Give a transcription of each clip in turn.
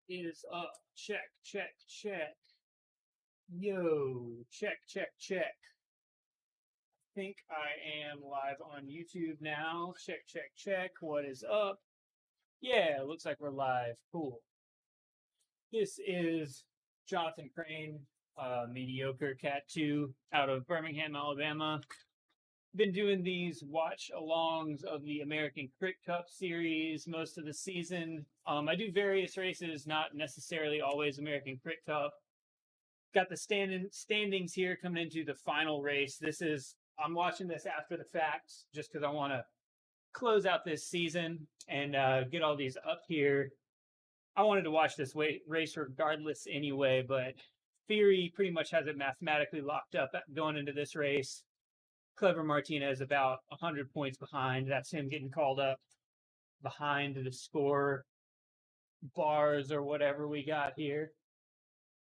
is up? Check, check, check. Yo, check, check, check. I think I am live on YouTube now. Check, check, check. What is up? Yeah, looks like we're live. Cool. This is Jonathan Crane, mediocre Cat 2 out of Birmingham, Alabama. Been doing these watch alongs of the American Crit Cup series most of the season. I do various races, not necessarily always American Crit Cup. Got the standings here coming into the final race. I'm watching this after the fact just because I want to close out this season and get all these up here. I wanted to watch this race regardless anyway, but Feehery pretty much has it mathematically locked up going into this race. Clever Martinez about 100 points behind. That's him getting called up behind the score bars or whatever we got here.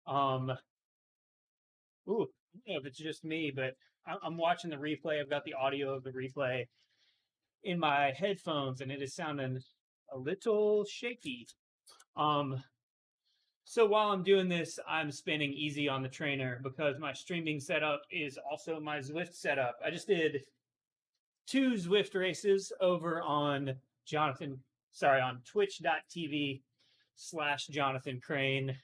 Ooh, I don't know if it's just me, but I'm watching the replay. I've got the audio of the replay in my headphones, and it is sounding a little shaky. So while I'm doing this, I'm spinning easy on the trainer because my streaming setup is also my Zwift setup. I just did 2 Zwift races over on twitch.tv/Jonathan Crane.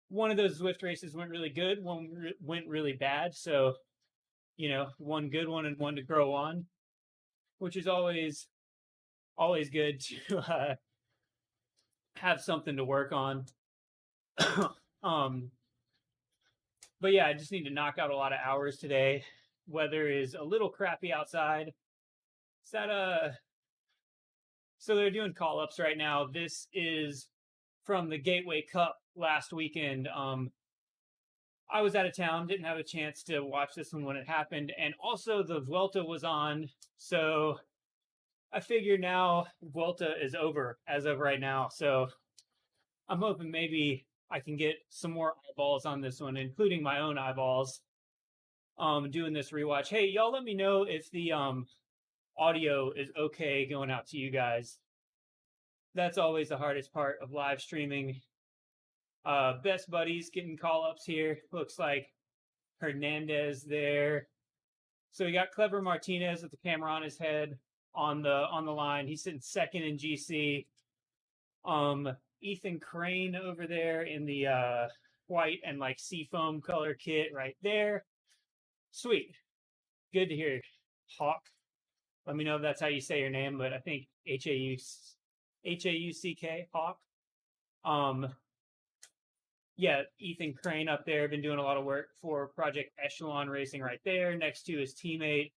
One of those Zwift races went really good. One went really bad. So, one good one and one to grow on, which is always good to have something to work on. But yeah, I just need to knock out a lot of hours today. Weather is a little crappy outside. So they're doing call-ups right now. This is from the Gateway Cup last weekend. I was out of town, didn't have a chance to watch this one when it happened, and also the Vuelta was on, so I figure now Vuelta is over as of right now. So I'm hoping maybe I can get some more eyeballs on this one, including my own eyeballs, doing this rewatch. Hey, y'all let me know if the audio is okay going out to you guys. That's always the hardest part of live streaming. Best buddies getting call-ups here. Looks like Hernandez there. So we got Clever Martinez with the camera on his head on the line. He's sitting second in GC. Ethan Crane over there in the white and like seafoam color kit right there. Sweet. Good to hear. Hawk. Let me know if that's how you say your name, but I think H-A-U-C-K, Hawk. Yeah, Ethan Crane up there, been doing a lot of work for Project Echelon Racing right there, next to his teammate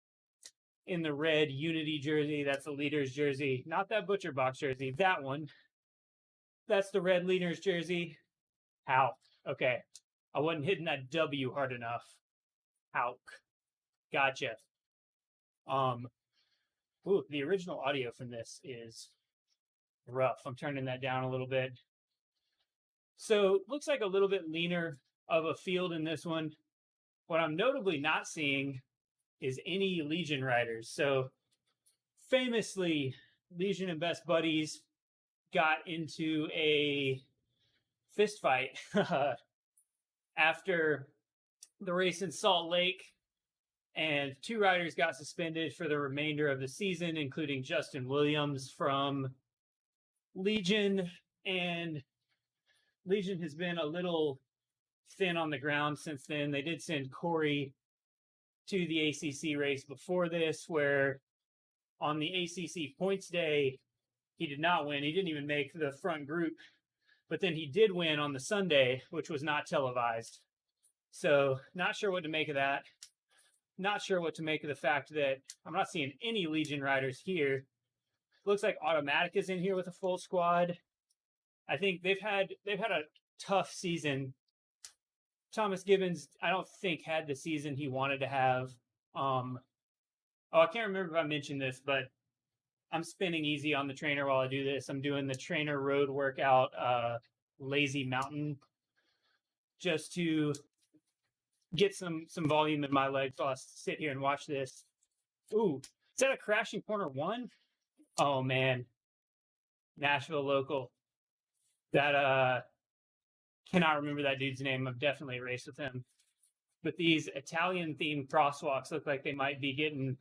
in the red Unity jersey. That's the leader's jersey, not that Butcher Box jersey, that one. That's the red leader's jersey. How? Okay. I wasn't hitting that W hard enough. Hauk. Gotcha. Ooh, the original audio from this is rough. I'm turning that down a little bit. So looks like a little bit leaner of a field in this one. What I'm notably not seeing is any Legion riders. So famously, Legion and Best Buddies got into a fist fight after the race in Salt Lake, and 2 riders got suspended for the remainder of the season, including Justin Williams from Legion. And Legion has been a little thin on the ground since then. They did send Corey to the ACC race before this, where on the ACC points day, he did not win. He didn't even make the front group, but then he did win on the Sunday, which was not televised. So not sure what to make of that. Not sure what to make of the fact that I'm not seeing any Legion riders here. Looks like Automatic is in here with a full squad. I think they've had a tough season. Thomas Gibbons, I don't think, had the season he wanted to have. I can't remember if I mentioned this, but I'm spinning easy on the trainer while I do this. I'm doing the trainer road workout, Lazy Mountain, just to get some volume in my legs while I sit here and watch this. Ooh, is that a crashing corner 1? Oh man, Nashville local. that cannot remember that dude's name. I've definitely raced with him. But these Italian-themed crosswalks look like they might be getting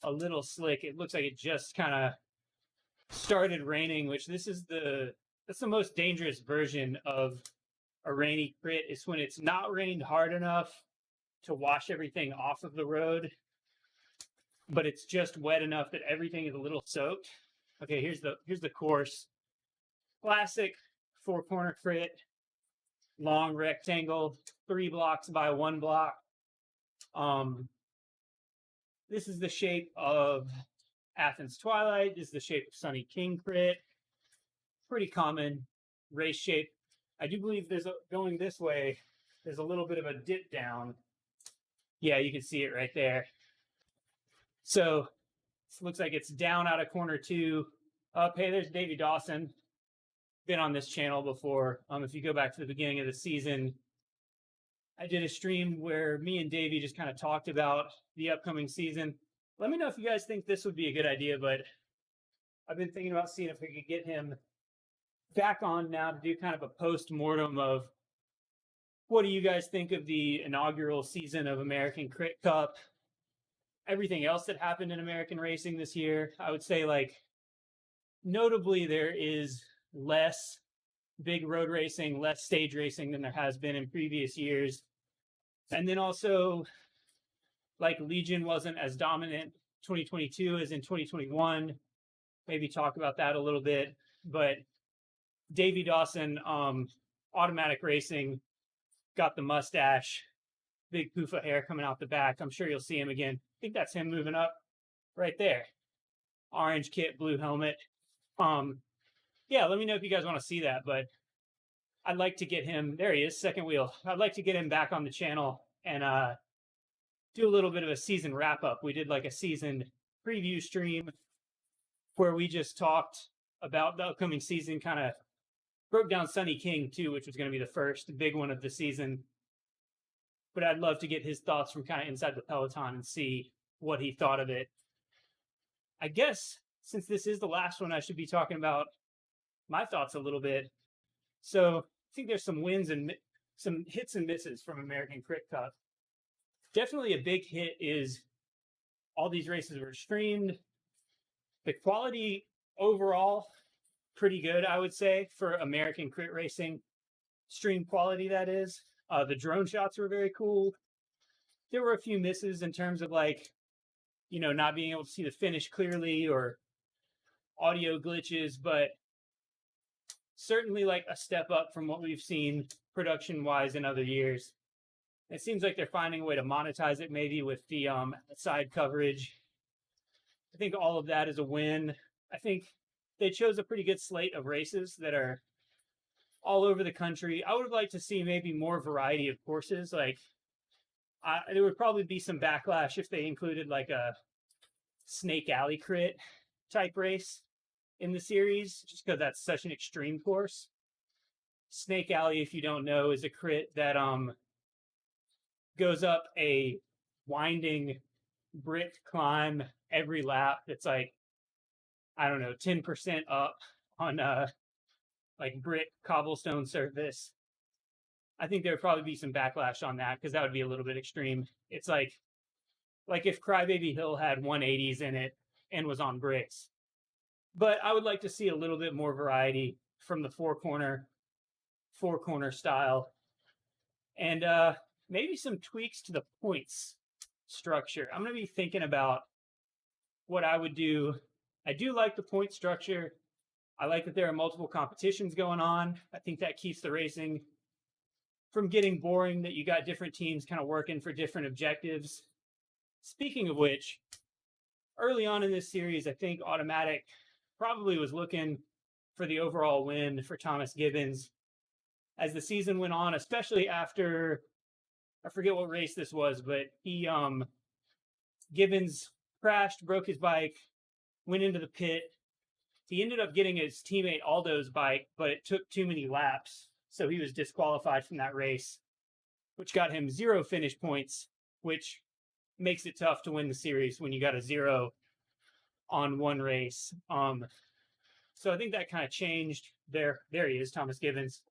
a little slick. It looks like it just kind of started raining, which that's the most dangerous version of a rainy crit, is when it's not rained hard enough to wash everything off of the road, but it's just wet enough that everything is a little soaked. Okay, here's the course. Classic 4-corner crit, long rectangle, 3 blocks by 1 block. This is the shape of Athens Twilight. This is the shape of Sunny King crit. Pretty common race shape. I do believe going this way, there's a little bit of a dip down. Yeah, you can see it right there. So it looks like it's down out of corner 2. Up, hey, there's Davey Dawson. Been on this channel before. If you go back to the beginning of the season, I did a stream where me and Davey just kind of talked about the upcoming season. Let me know if you guys think this would be a good idea, but I've been thinking about seeing if we could get him back on now to do kind of a post-mortem of what do you guys think of the inaugural season of American Crit Cup, everything else that happened in American racing this year. I would say, like, notably there is less big road racing, less stage racing than there has been in previous years. And then also, like, Legion wasn't as dominant 2022 as in 2021. Maybe talk about that a little bit. But Davey Dawson, Automatic Racing, got the mustache, big poof of hair coming out the back. I'm sure you'll see him again. I think that's him moving up right there. Orange kit, blue helmet. Yeah, let me know if you guys want to see that, but I'd like to get him, there he is, second wheel. I'd like to get him back on the channel and do a little bit of a season wrap up. We did like a season preview stream where we just talked about the upcoming season, kind of broke down Sunny King too, which was going to be the first big one of the season. But I'd love to get his thoughts from kind of inside the peloton and see what he thought of it. I guess since this is the last one, I should be talking about my thoughts a little bit. So I think there's some wins and some hits and misses from American Crit Cup. Definitely a big hit is all these races were streamed. The quality overall, pretty good, I would say, for American Crit Racing. Stream quality, that is. The drone shots were very cool. There were a few misses in terms of, like, you know, not being able to see the finish clearly or audio glitches, but certainly like a step up from what we've seen production-wise in other years. It seems like they're finding a way to monetize it, maybe with the side coverage. I think all of that is a win. I think they chose a pretty good slate of races that are all over the country. I would have liked to see maybe more variety of courses. Like, there would probably be some backlash if they included like a Snake Alley crit type race in the series, just because that's such an extreme course. Snake Alley, if you don't know, is a crit that goes up a winding brick climb every lap. It's like, I don't know, 10% up on like brick cobblestone surface. I think there would probably be some backlash on that because that would be a little bit extreme. It's like if Crybaby Hill had 180s in it and was on bricks. But I would like to see a little bit more variety from the four corner style. And maybe some tweaks to the points structure. I'm going to be thinking about what I would do. I do like the point structure. I like that there are multiple competitions going on. I think that keeps the racing from getting boring, that you got different teams kind of working for different objectives. Speaking of which, early on in this series, I think Automatic probably was looking for the overall win for Thomas Gibbons. As the season went on, especially after, I forget what race this was, but Gibbons crashed, broke his bike, went into the pit. He ended up getting his teammate Aldo's bike, but it took too many laps, so he was disqualified from that race, which got him 0 finish points, which makes it tough to win the series when you got a 0 on one race. So I think that kind of changed there he is, Thomas Gibbons.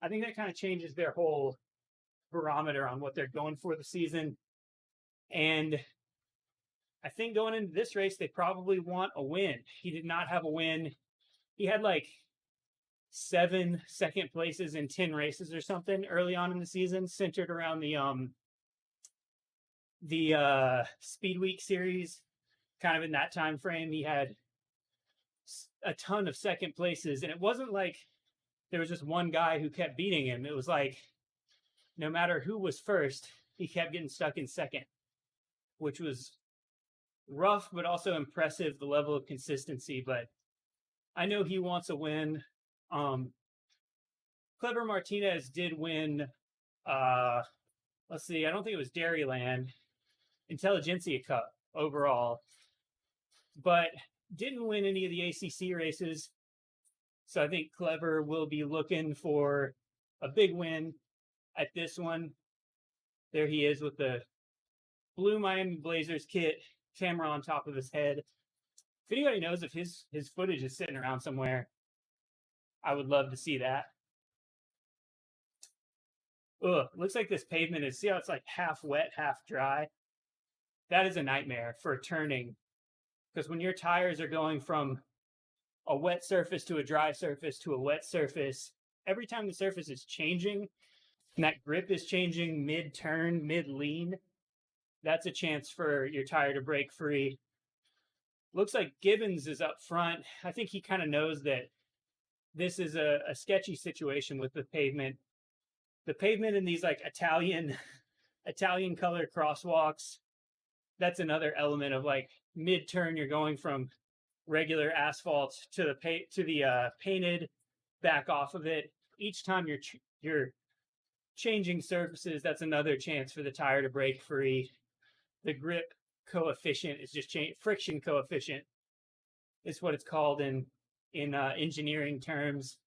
I think that kind of changes their whole barometer on what they're going for the season. And I think going into this race, they probably want a win. He did not have a win. He had like 7 second places in 10 races or something early on in the season, centered around the Speed Week series. Kind of in that time frame, he had a ton of second places, and it wasn't like there was just one guy who kept beating him. It was like no matter who was first, he kept getting stuck in second, which was rough, but also impressive, the level of consistency. But I know he wants a win. Clever Martinez did win, let's see, I don't think it was Dairyland, Intelligentsia Cup overall, but didn't win any of the ACC races. So I think Clever will be looking for a big win at this one. There he is with the blue Miami Blazers kit, camera on top of his head. If anybody knows if his footage is sitting around somewhere, I would love to see that. Ugh, looks like this pavement is, see how it's like half wet, half dry? That is a nightmare for turning, because when your tires are going from a wet surface to a dry surface to a wet surface, every time the surface is changing and that grip is changing mid-turn, mid-lean, that's a chance for your tire to break free. Looks like Gibbons is up front. I think he kind of knows that this is a sketchy situation with the pavement. The pavement in these like Italian color crosswalks, that's another element of like mid-turn, you're going from regular asphalt to the painted, back off of it. Each time you're changing surfaces, that's another chance for the tire to break free. The grip coefficient is just friction coefficient is what it's called in engineering terms.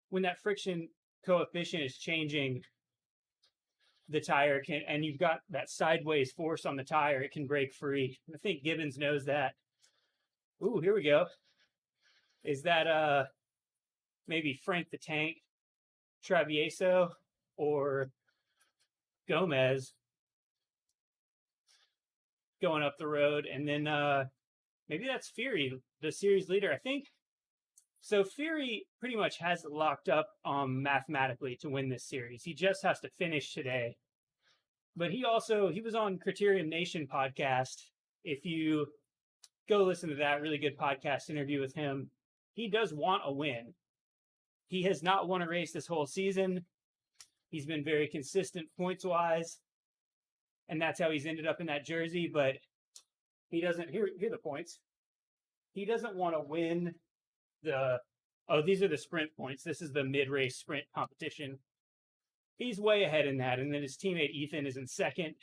When that friction coefficient is changing, the tire can, and you've got that sideways force on the tire, it can break free. I think Gibbons knows that. Ooh, here we go. Is that maybe Frank the Tank Travieso or Gomez going up the road? And then maybe that's Feehery, the series leader, I think. So Feehery pretty much has it locked up mathematically to win this series. He just has to finish today. But he was on Criterium Nation podcast. If you go listen to that, really good podcast interview with him, he does want a win. He has not won a race this whole season. He's been very consistent points-wise, and that's how he's ended up in that jersey, but he doesn't, here are the points. He doesn't want to win these are the sprint points. This is the mid-race sprint competition. He's way ahead in that, and then his teammate Ethan is in second.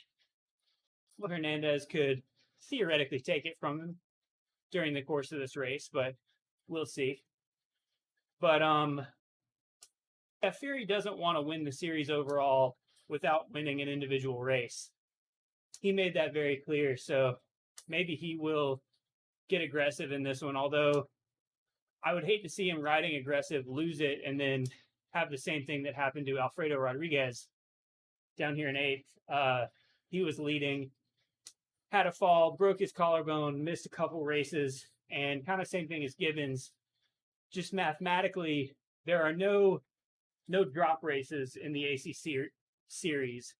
Well, Hernandez could theoretically take it from him during the course of this race, but we'll see. But Feehery doesn't want to win the series overall without winning an individual race. He made that very clear, so maybe he will get aggressive in this one, although I would hate to see him riding aggressive, lose it, and then have the same thing that happened to Alfredo Rodriguez down here in 8th. He was leading, had a fall, broke his collarbone, missed a couple races, and kind of same thing as Gibbons. Just mathematically, there are no drop races in the ACC series.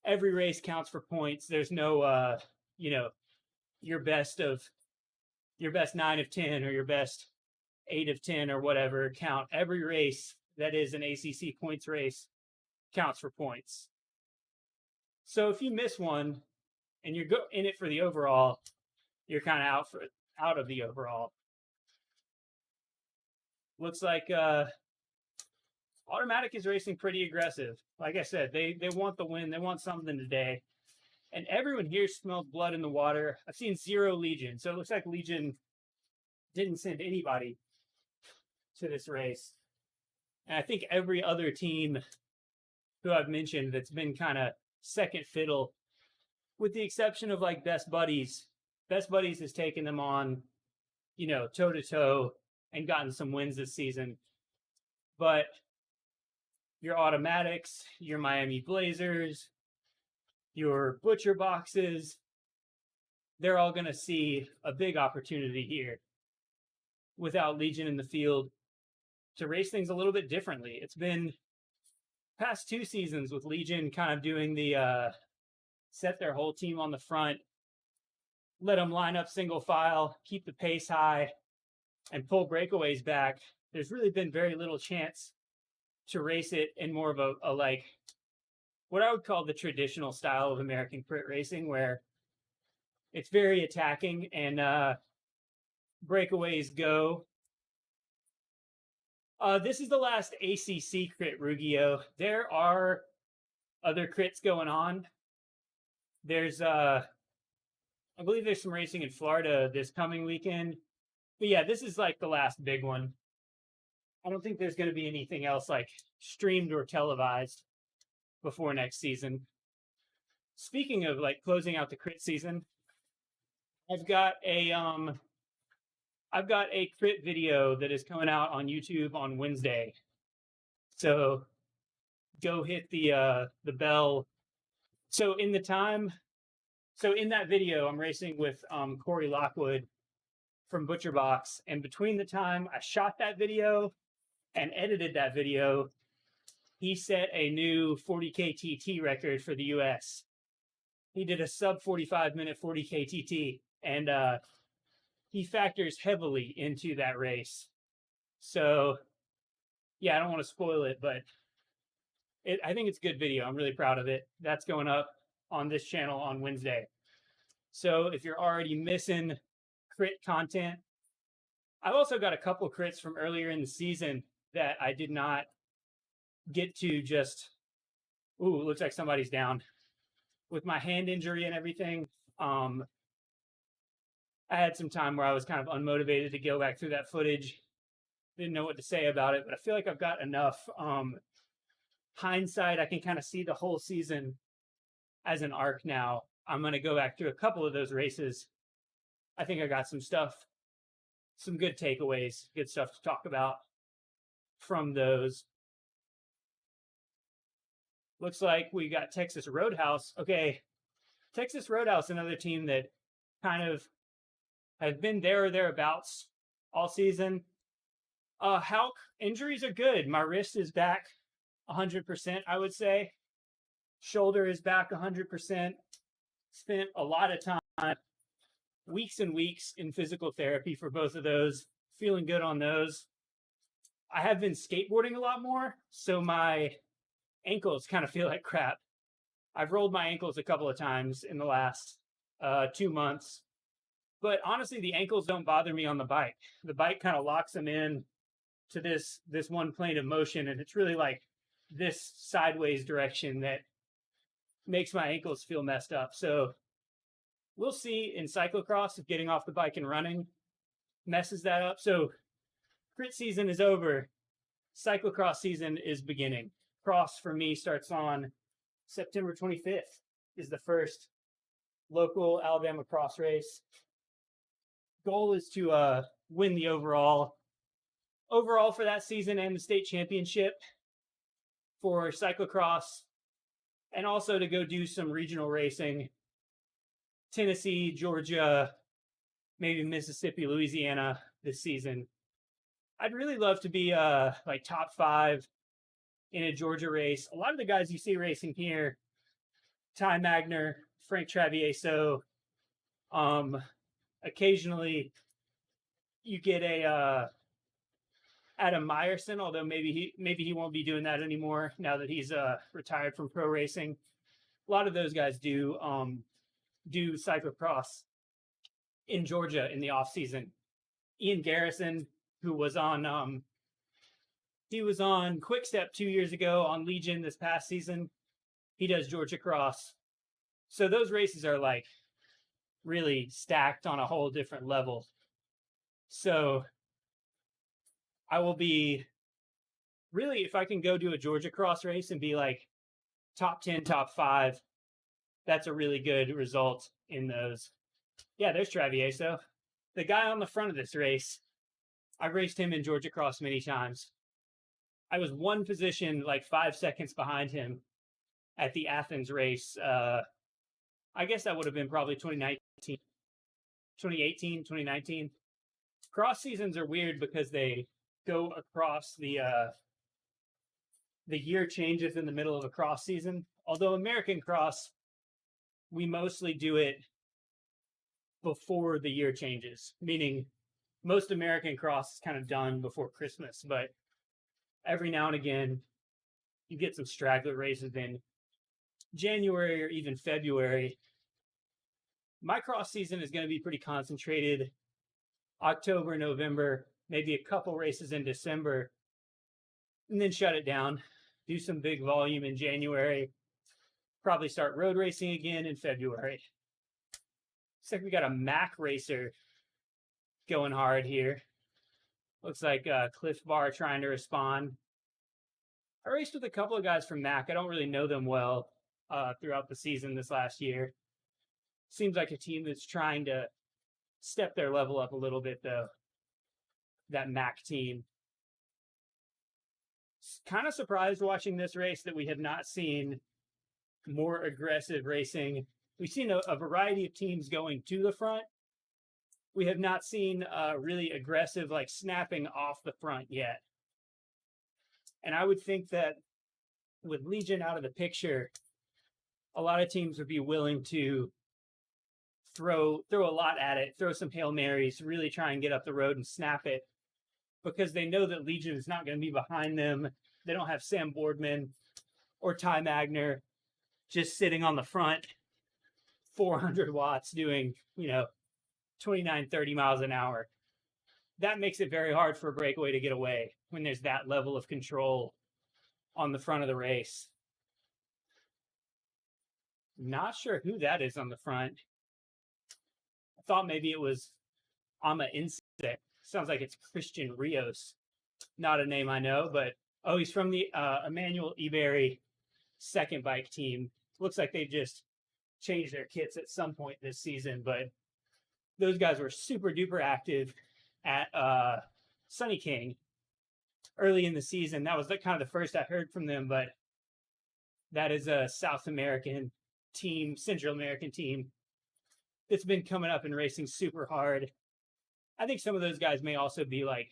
Every race counts for points. There's no, your best 9 of 10 or your best 8 of 10 or whatever count. Every race that is an ACC points race counts for points. So if you miss one and you're in it for the overall, you're kind of out of the overall. Looks like Automatic is racing pretty aggressive. Like I said, they want the win. They want something today. And everyone here smells blood in the water. I've seen 0 Legion. So it looks like Legion didn't send anybody to this race. And I think every other team who I've mentioned that's been kind of second fiddle, with the exception of like Best Buddies has taken them on, toe to toe and gotten some wins this season. But your automatics, your Miami Blazers, your butcher boxes, they're all going to see a big opportunity here without Legion in the field to race things a little bit differently. It's been past 2 seasons with Legion kind of doing the set their whole team on the front, let them line up single file, keep the pace high, and pull breakaways back. There's really been very little chance to race it in more of a like what I would call the traditional style of American crit racing, where it's very attacking and breakaways go. This is the last ACC crit, Rugio. There are other crits going on. There's, I believe there's some racing in Florida this coming weekend. But yeah, this is like the last big one. I don't think there's going to be anything else like streamed or televised before next season. Speaking of like closing out the crit season, I've got a crit video that is coming out on YouTube on Wednesday. So go hit the bell. So in that video, I'm racing with Corey Lockwood from ButcherBox, and between the time I shot that video and edited that video, he set a new 40K TT record for the US. He did a sub 45-minute 40K TT, and he factors heavily into that race. So, yeah, I don't want to spoil it, but I think it's a good video. I'm really proud of it. That's going up on this channel on Wednesday. So if you're already missing crit content, I've also got a couple crits from earlier in the season that I did not get to just, ooh, looks like somebody's down. With my hand injury and everything, I had some time where I was kind of unmotivated to go back through that footage. Didn't know what to say about it, but I feel like I've got enough hindsight. I can kind of see the whole season as an arc now. I'm going to go back through a couple of those races. I think I got some stuff, some good takeaways, good stuff to talk about from those. Looks like we got Texas Roadhouse. Okay, Texas Roadhouse, another team that kind of has been there or thereabouts all season. How injuries are good. My wrist is back 100%, I would say. Shoulder is back 100%. Spent a lot of time, weeks and weeks in physical therapy for both of those. Feeling good on those. I have been skateboarding a lot more, so my ankles kind of feel like crap. I've rolled my ankles a couple of times in the last 2 months. But honestly, the ankles don't bother me on the bike. The bike kind of locks them in to this one plane of motion, and it's really like this sideways direction that makes my ankles feel messed up. So we'll see in cyclocross if getting off the bike and running messes that up. So crit season is over. Cyclocross season is beginning. Cross for me starts on September 25th is the first local Alabama cross race. Goal is to win the overall for that season and the state championship for cyclocross, and also to go do some regional racing. Tennessee, Georgia, maybe Mississippi, Louisiana this season. I'd really love to be like top 5 in a Georgia race. A lot of the guys you see racing here, Ty Magner, Frank Travieso, occasionally you get a Adam Meyerson, although maybe he won't be doing that anymore now that he's retired from pro racing. A lot of those guys do cyclocross in Georgia in the off season. Ian Garrison, who was on he was on Quick Step 2 years ago, on Legion this past season. He does Georgia Cross. So those races are like really stacked on a whole different level. So I will be really, if I can go do a Georgia Cross race and be like top 10, top 5, that's a really good result in those. Yeah, there's Travieso. The guy on the front of this race I've raced him in Georgia Cross many times. I was one position, like 5 seconds behind him at the Athens race. I guess that would have been probably 2019, 2018, 2019. Cross seasons are weird because they go across the year changes in the middle of a cross season. Although American Cross, we mostly do it before the year changes, meaning most American Cross is kind of done before Christmas, but every now and again, you get some straggler races in January or even February. My cross season is going to be pretty concentrated. October, November, maybe a couple races in December, and then shut it down. Do some big volume in January. Probably start road racing again in February. Looks like we got a Mac racer going hard here. Looks like Cliff Bar trying to respond. I raced with a couple of guys from Mac. I don't really know them well throughout the season this last year. Seems like a team that's trying to step their level up a little bit, though. That Mac team. Kind of surprised watching this race that we have not seen more aggressive racing. We've seen a variety of teams going to the front. We have not seen really aggressive, like snapping off the front yet. And I would think that with Legion out of the picture, a lot of teams would be willing to throw a lot at it, throw some Hail Marys, really try and get up the road and snap it, because they know that Legion is not going to be behind them. They don't have Sam Boardman or Ty Magner just sitting on the front, 400 watts doing, 29, 30 miles an hour. That makes it very hard for a breakaway to get away when there's that level of control on the front of the race. Not sure who that is on the front. I thought maybe it was Ama Insect. Sounds like it's Christian Rios. Not a name I know, but he's from the Emmanuel Eberry second bike team. Looks like they just changed their kits at some point this season, but those guys were super duper active at Sunny King early in the season. That was kind of the first I heard from them, but that is a South American team, Central American team that's been coming up and racing super hard. I think some of those guys may also be like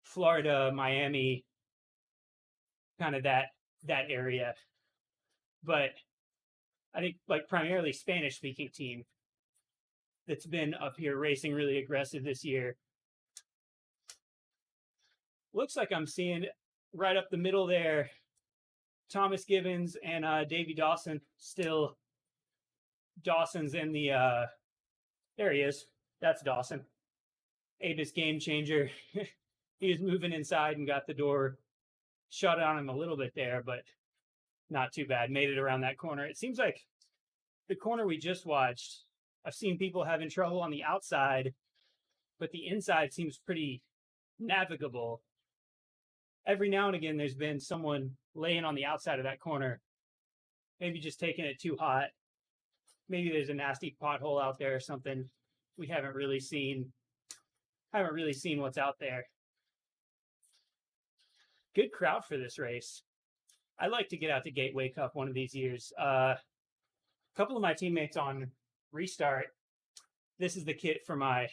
Florida, Miami, kind of that area. But I think like primarily Spanish speaking team that's been up here racing really aggressive this year. Looks like I'm seeing right up the middle there, Thomas Gibbons and Davey Dawson. Still, Dawson's in the, there he is. That's Dawson. Avis Game Changer. He was moving inside and got the door shut on him a little bit there, but not too bad. Made it around that corner. It seems like the corner we just watched, I've seen people having trouble on the outside, but the inside seems pretty navigable. Every now and again, there's been someone laying on the outside of that corner, maybe just taking it too hot. Maybe there's a nasty pothole out there or something. We haven't really seen what's out there. Good crowd for this race. I'd like to get out to Gateway Cup one of these years. A couple of my teammates on Restart. This is the kit for my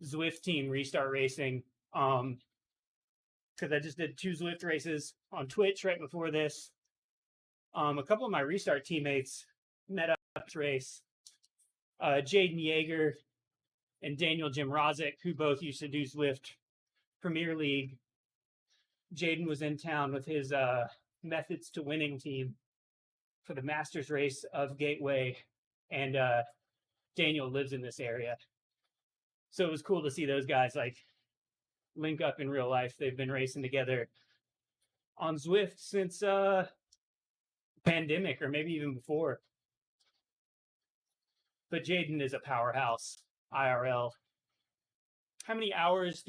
Zwift team, Restart Racing. Because I just did 2 Zwift races on Twitch right before this. A couple of my Restart teammates met up this race. Jaden Yeager and Daniel Jimrozic, who both used to do Zwift Premier League. Jaden was in town with his Methods to Winning team for the Masters race of Gateway, and Daniel lives in this area. So it was cool to see those guys like link up in real life. They've been racing together on Zwift since pandemic, or maybe even before. But Jaden is a powerhouse IRL. How many hours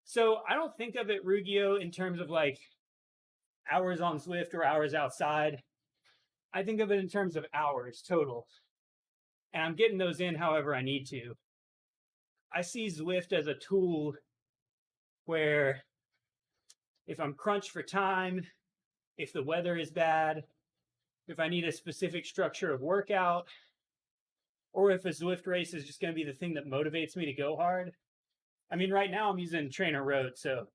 so I don't think of it, Rugio, in terms of like hours on Zwift or hours outside. I think of it in terms of hours total. And I'm getting those in however I need to. I see Zwift as a tool where if I'm crunched for time, if the weather is bad, if I need a specific structure of workout, or if a Zwift race is just going to be the thing that motivates me to go hard. I mean, right now I'm using Trainer Road, so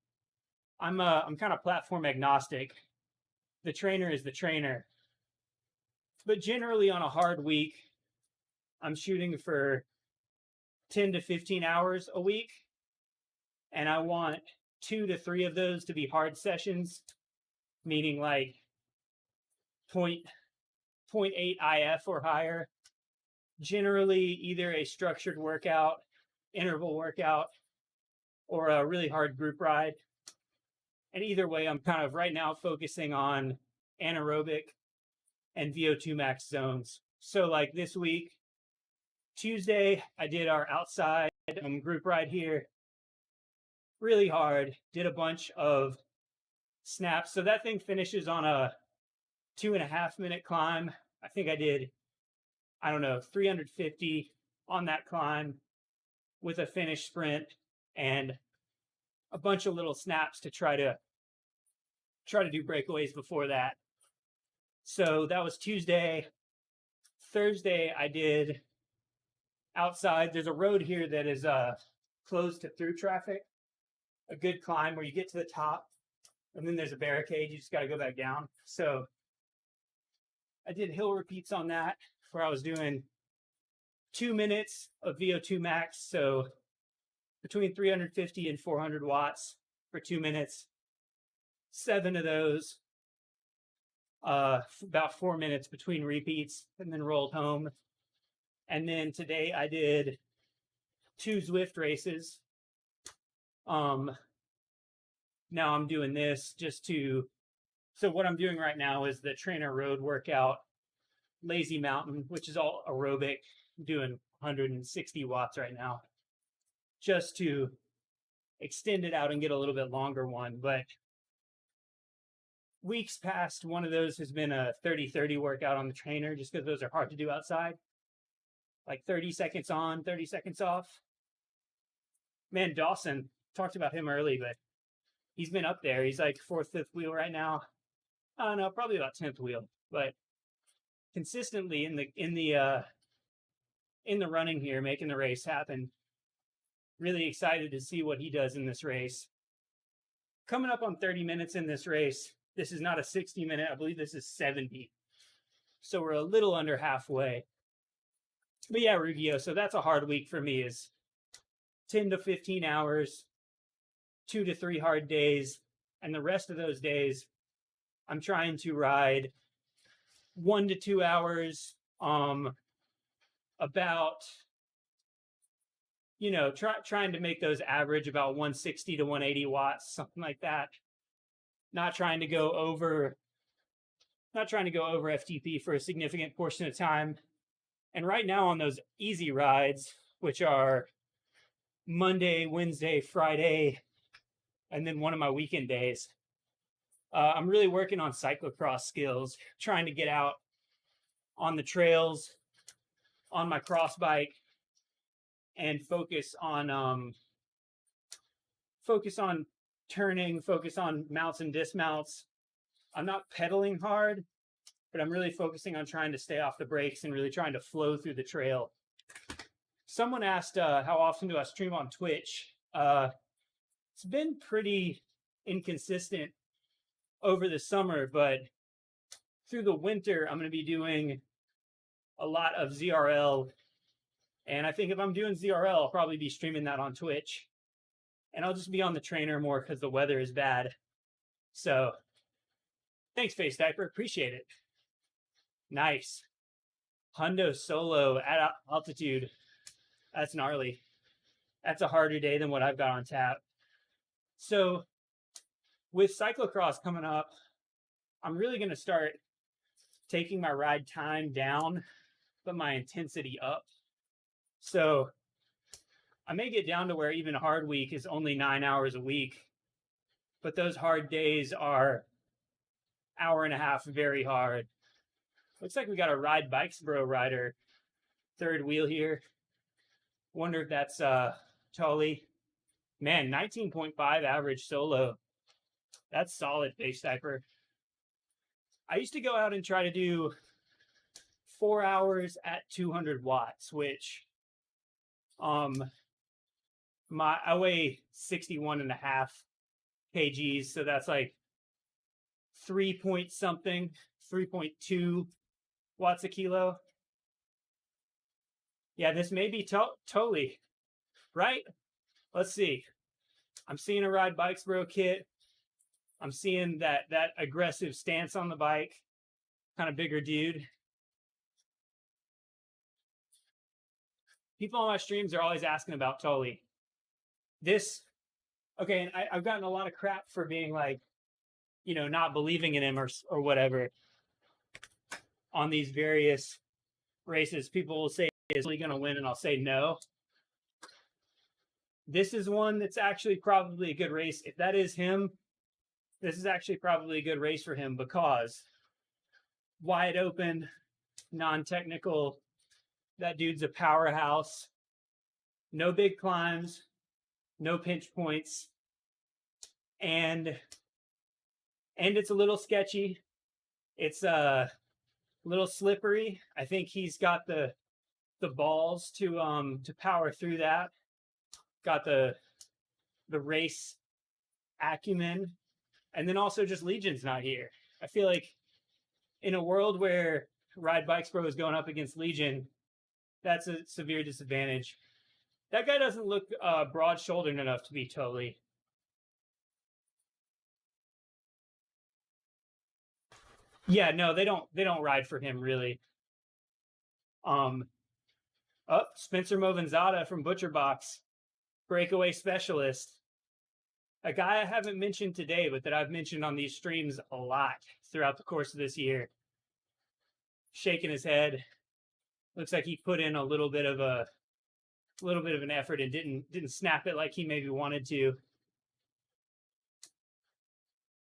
I'm kind of platform agnostic. The trainer is the trainer. But generally on a hard week, I'm shooting for 10 to 15 hours a week. And I want 2 to 3 of those to be hard sessions, meaning like 0.8 IF or higher. Generally either a structured workout, interval workout, or a really hard group ride. And either way, I'm kind of right now focusing on anaerobic and VO2 max zones. So like this week, Tuesday, I did our outside group ride here. Really hard, did a bunch of snaps. So that thing finishes on a 2.5 minute climb. I think I did, 350 on that climb with a finish sprint and a bunch of little snaps to try to do breakaways before that. So that was Tuesday. Thursday, I did outside. There's a road here that is closed to through traffic. A good climb where you get to the top, and then there's a barricade. You just got to go back down. So I did hill repeats on that, where I was doing 2 minutes of VO2 max. So between 350 and 400 watts for 2 minutes. 7 of those, about 4 minutes between repeats, and then rolled home. And then today I did 2 Zwift races. Now I'm doing this so what I'm doing right now is the Trainer Road workout, Lazy Mountain, which is all aerobic. I'm doing 160 watts right now, just to extend it out and get a little bit longer one. But weeks past, one of those has been a 30-30 workout on the trainer, just because those are hard to do outside. Like 30 seconds on, 30 seconds off. Man, Dawson, talked about him early, but he's been up there. He's like 4th, 5th wheel right now. I don't know, probably about 10th wheel, but consistently in the running here, making the race happen. Really excited to see what he does in this race. Coming up on 30 minutes in this race. This is not a 60-minute. I believe this is 70. So we're a little under halfway. But yeah, Rugio, so that's a hard week for me, is 10 to 15 hours, 2 to 3 hard days. And the rest of those days, I'm trying to ride 1 to 2 hours, about, trying to make those average about 160 to 180 watts, something like that. Not trying to go over FTP for a significant portion of time. And right now on those easy rides, which are Monday, Wednesday, Friday, and then one of my weekend days, I'm really working on cyclocross skills, trying to get out on the trails, on my cross bike, and focus on turning, focus on mounts and dismounts. I'm not pedaling hard, but I'm really focusing on trying to stay off the brakes and really trying to flow through the trail. Someone asked, how often do I stream on Twitch? It's been pretty inconsistent over the summer, but through the winter, I'm going to be doing a lot of ZRL. And I think if I'm doing ZRL, I'll probably be streaming that on Twitch. And I'll just be on the trainer more because the weather is bad. So thanks, Face Diaper. Appreciate it. Nice. Hundo solo at altitude. That's gnarly. That's a harder day than what I've got on tap. So with cyclocross coming up, I'm really going to start taking my ride time down, but my intensity up. So I may get down to where even a hard week is only 9 hours a week, but those hard days are 1.5 hours very hard. Looks like we got a Ride Bikes Bro rider, 3rd wheel here. Wonder if that's Tully. Man, 19.5 average solo. That's solid face sniper. I used to go out and try to do 4 hours at 200 watts, which I weigh 61.5 kgs, so that's like 3 point something, 3.2 watts a kilo. Yeah, this may be totally right. Let's see. I'm seeing a Ride Bikes Bro kit. I'm seeing that aggressive stance on the bike, kind of bigger dude. People on my streams are always asking about Tully. Okay, and I've gotten a lot of crap for being like, not believing in him or whatever on these various races. People will say, is he going to win? And I'll say no. This is one that's actually probably a good race. If that is him, this is actually probably a good race for him because wide open, non-technical, that dude's a powerhouse. No big climbs, no pinch points, and it's a little sketchy. It's a little slippery. I think he's got the balls to power through that. Got the race acumen, and then also just Legion's not here. I feel like in a world where Ride Bikes Pro is going up against Legion, that's a severe disadvantage. That guy doesn't look broad-shouldered enough to be totally. Yeah, no, they don't ride for him really. Spencer Movenzada from Butcher Box, breakaway specialist. A guy I haven't mentioned today, but that I've mentioned on these streams a lot throughout the course of this year. Shaking his head. Looks like he put in a little bit of an effort and didn't snap it like he maybe wanted to.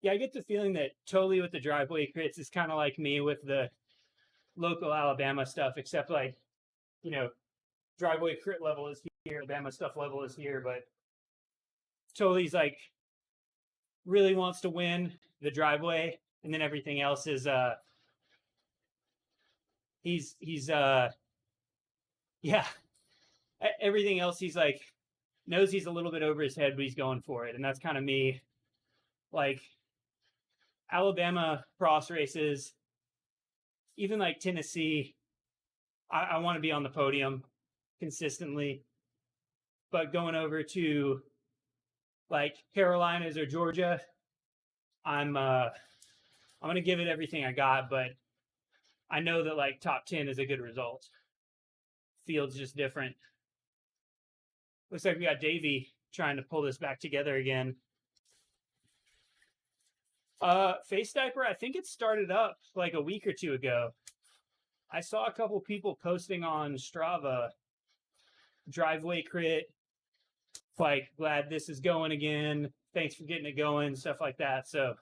Yeah, I get the feeling that Totally with the driveway crits is kind of like me with the local Alabama stuff, except like, driveway crit level is here, Alabama stuff level is here, but Totally's like really wants to win the driveway, and then everything else is everything else he's like knows he's a little bit over his head, but he's going for it. And that's kind of me. Like Alabama cross races, even like Tennessee, I want to be on the podium consistently. But going over to like Carolinas or Georgia, I'm going to give it everything I got, but I know that like top 10 is a good result. Field's just different. Looks like we got Davey trying to pull this back together again. Face Diaper, I think it started up like a week or two ago. I saw a couple people posting on Strava, driveway crit, like, glad this is going again. Thanks for getting it going, stuff like that. So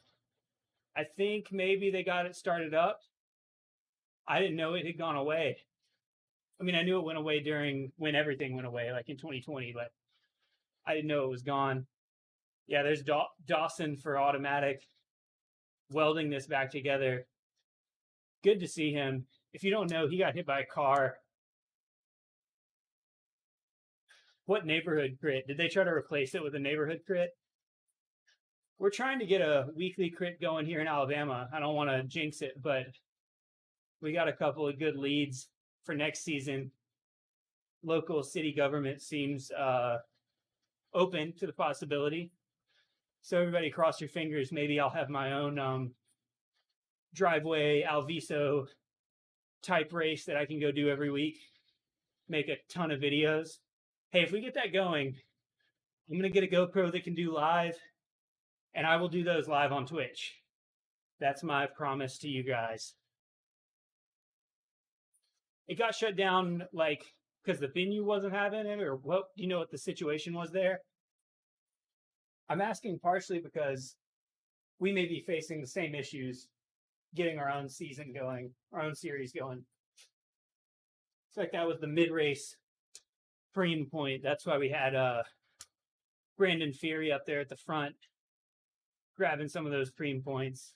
I think maybe they got it started up. I didn't know it had gone away. I mean, I knew it went away when everything went away, like in 2020, but I didn't know it was gone. Yeah, there's Dawson for Automatic welding this back together. Good to see him. If you don't know, he got hit by a car. What neighborhood crit? Did they try to replace it with a neighborhood crit? We're trying to get a weekly crit going here in Alabama. I don't want to jinx it, but we got a couple of good leads for next season. Local city government seems open to the possibility. So everybody cross your fingers. Maybe I'll have my own driveway Alviso type race that I can go do every week. Make a ton of videos. Hey, if we get that going, I'm going to get a GoPro that can do live, and I will do those live on Twitch. That's my promise to you guys. It got shut down, like, because the venue wasn't having it, or what? Do you know what the situation was there? I'm asking partially because we may be facing the same issues getting our own season going, our own series going. It's like that was the mid-race frame point. That's why we had Brandon Feehery up there at the front, grabbing some of those preem points.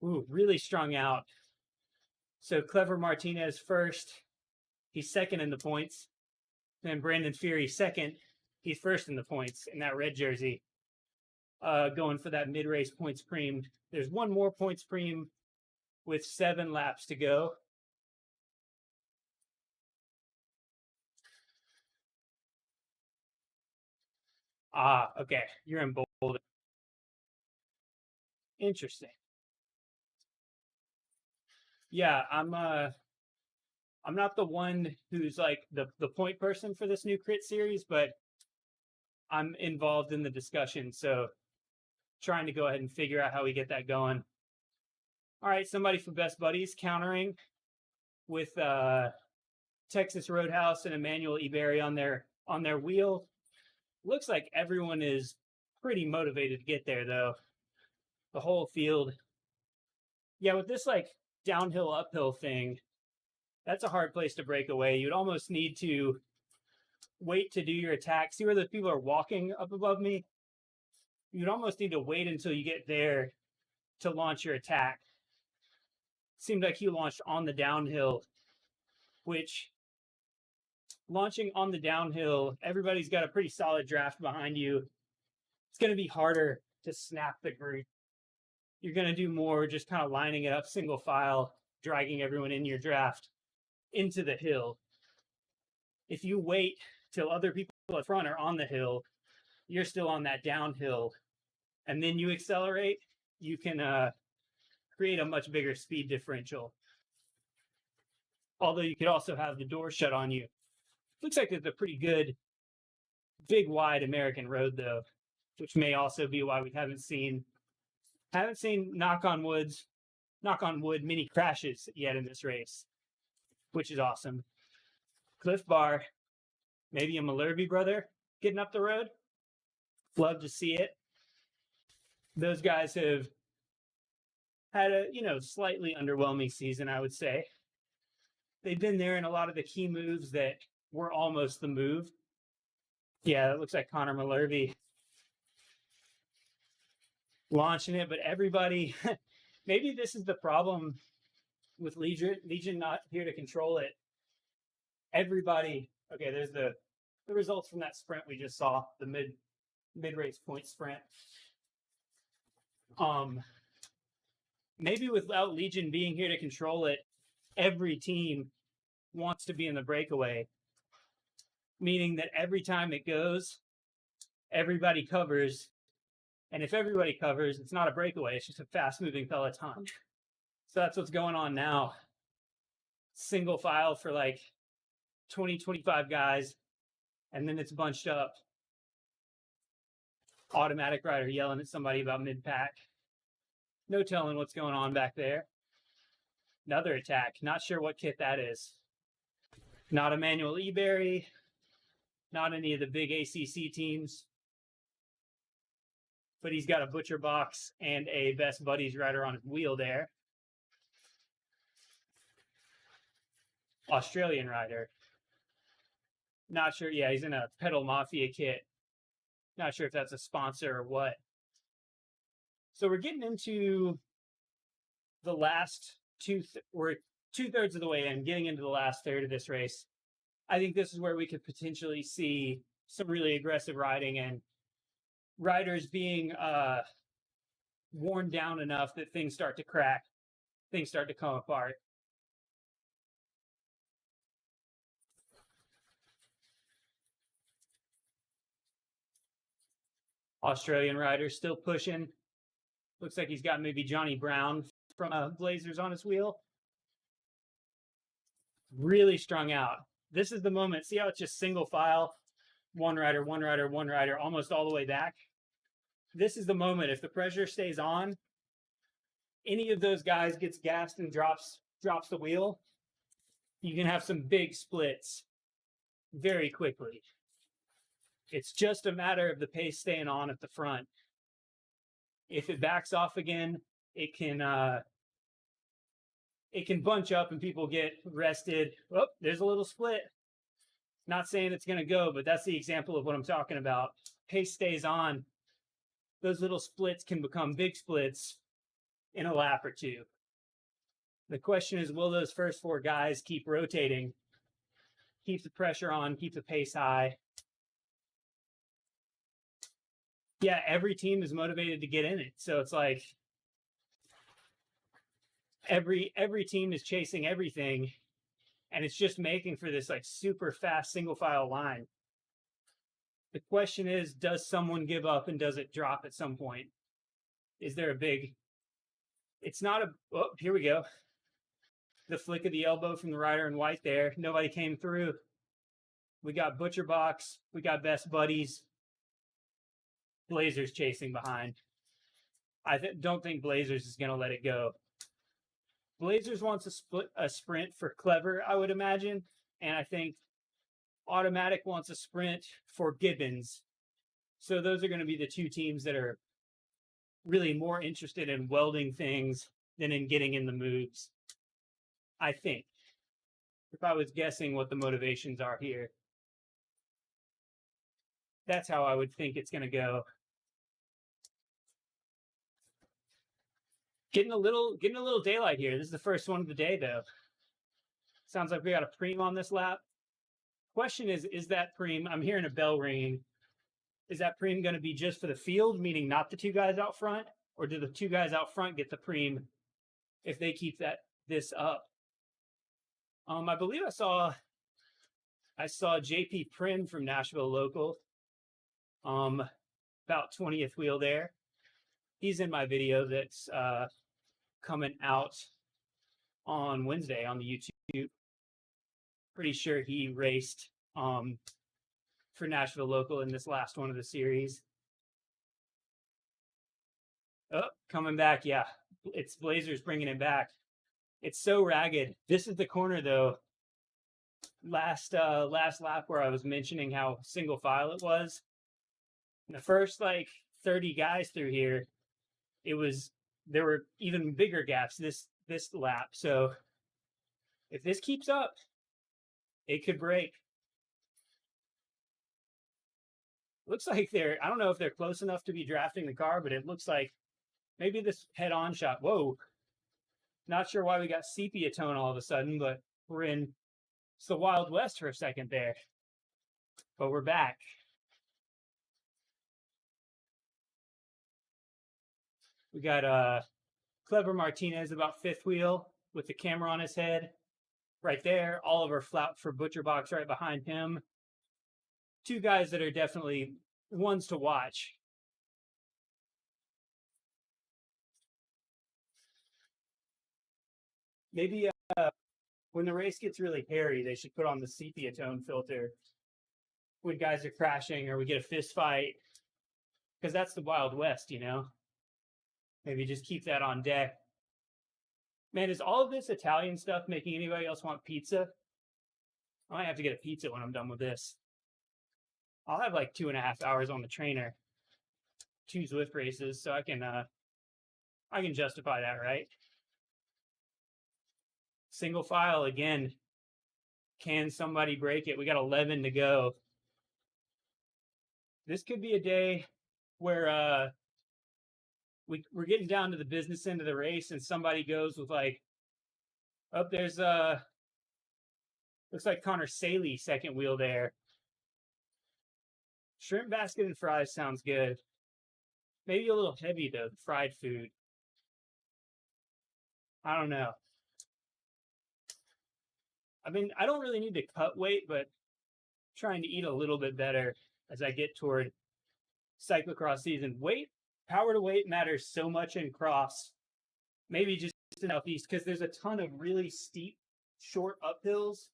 Ooh, really strung out. So Clever Martinez first. He's second in the points. Then Brandon Feehery second. He's first in the points in that red jersey. Going for that mid-race points preem. There's one more points preem with 7 laps to go. Ah, okay. You're in bold. Interesting. Yeah, I'm not the one who's like the point person for this new crit series, but I'm involved in the discussion, so trying to go ahead and figure out how we get that going. All right, somebody for Best Buddies countering with Texas Roadhouse and Emmanuel Eberry on their wheel. Looks like everyone is pretty motivated to get there, though. The whole field. Yeah, with this like downhill uphill thing, that's a hard place to break away. You'd almost need to wait to do your attack. See where those people are walking up above me? You'd almost need to wait until you get there to launch your attack. Seemed like he launched on the downhill, which launching on the downhill, everybody's got a pretty solid draft behind you. It's going to be harder to snap the group. You're going to do more just kind of lining it up single file, dragging everyone in your draft into the hill. If you wait till other people at front are on the hill, you're still on that downhill, and then you accelerate, you can create a much bigger speed differential. Although you could also have the door shut on you. Looks like it's a pretty good, big, wide American road, though, which may also be why we haven't seen knock on wood, mini crashes yet in this race, which is awesome. Cliff Bar, maybe a Malherbe brother getting up the road. Love to see it. Those guys have had a, slightly underwhelming season, I would say. They've been there in a lot of the key moves that were almost the move. Yeah, it looks like Connor Malherbe launching it, but everybody, maybe this is the problem with Legion not here to control it. Everybody, okay, there's the results from that sprint we just saw, the mid-race point sprint. Maybe without Legion being here to control it, every team wants to be in the breakaway, meaning that every time it goes, everybody covers. And if everybody covers, it's not a breakaway. It's just a fast-moving peloton. So that's what's going on now. Single file for like 20, 25 guys, and then it's bunched up. Automatic rider yelling at somebody about mid-pack. No telling what's going on back there. Another attack. Not sure what kit that is. Not Emmanuel Eberry. Not any of the big ACC teams. But he's got a butcher box and a Best Buddies rider on his wheel there. Australian rider. Not sure. Yeah, he's in a Pedal Mafia kit. Not sure if that's a sponsor or what. So we're getting into the last we're 2/3 of the way in, getting into the last third of this race. I think this is where we could potentially see some really aggressive riding and riders being worn down enough that things start to crack, things start to come apart. Australian rider still pushing. Looks like he's got maybe Johnny Brown from Blazers on his wheel. Really strung out. This is the moment. See how it's just single file? One rider, one rider, one rider, almost all the way back. This is the moment. If the pressure stays on, any of those guys gets gassed and drops the wheel, you can have some big splits very quickly. It's just a matter of the pace staying on at the front. If it backs off again, it can bunch up and people get rested. Oh, there's a little split. Not saying it's going to go, but that's the example of what I'm talking about. Pace stays on. Those little splits can become big splits in a lap or two. The question is, will those first 4 guys keep rotating, keep the pressure on, keep the pace high? Yeah, every team is motivated to get in it. So it's like every team is chasing everything, and it's just making for this like super fast single file line. The question is, does someone give up and does it drop at some point? Is there a big, it's not a, oh, here we go. The flick of the elbow from the rider in white there. Nobody came through. We got Butcher Box. We got Best Buddies. Blazers chasing behind. I don't think Blazers is going to let it go. Blazers wants a sprint for Clever, I would imagine. And I think Automatic wants a sprint for Gibbons. So those are going to be the 2 teams that are really more interested in welding things than in getting in the moves, I think. If I was guessing what the motivations are here, that's how I would think it's going to go. Getting a little daylight here. This is the first one of the day, though. Sounds like we got a preem on this lap. Question is that preem, I'm hearing a bell ringing. Is that preem going to be just for the field, meaning not the 2 guys out front? Or do the 2 guys out front get the preem if they keep this up? I believe I saw JP Prim from Nashville Local. About 20th wheel there. He's in my video that's coming out on Wednesday on the YouTube. Pretty sure he raced for Nashville Local in this last one of the series. Oh, coming back. Yeah, it's Blazers bringing it back. It's so ragged. This is the corner, though. Last lap where I was mentioning how single file it was. The first like 30 guys through here, there were even bigger gaps this lap. So if this keeps up, it could break. Looks like I don't know if they're close enough to be drafting the car, but it looks like maybe this head-on shot. Whoa. Not sure why we got sepia tone all of a sudden, but it's the Wild West for a second there. But we're back. We got Clever Martinez about 5th wheel with the camera on his head. Right there. Oliver Flout for Butcher Box right behind him. 2 guys that are definitely ones to watch. Maybe when the race gets really hairy, they should put on the sepia tone filter when guys are crashing or we get a fist fight. Because that's the Wild West, you know? Maybe just keep that on deck. Man, is all of this Italian stuff making anybody else want pizza? I might have to get a pizza when I'm done with this. I'll have like 2.5 hours on the trainer. 2 Zwift races, so I can justify that, right? Single file again. Can somebody break it? We got 11 to go. This could be a day where we're getting down to the business end of the race and somebody goes with like, oh, there's looks like Connor Saley 2nd wheel there. Shrimp basket and fries sounds good. Maybe a little heavy though, the fried food. I don't know. I mean, I don't really need to cut weight, but trying to eat a little bit better as I get toward cyclocross season. Power to weight matters so much in cross. Maybe just in Southeast, because there's a ton of really steep, short uphills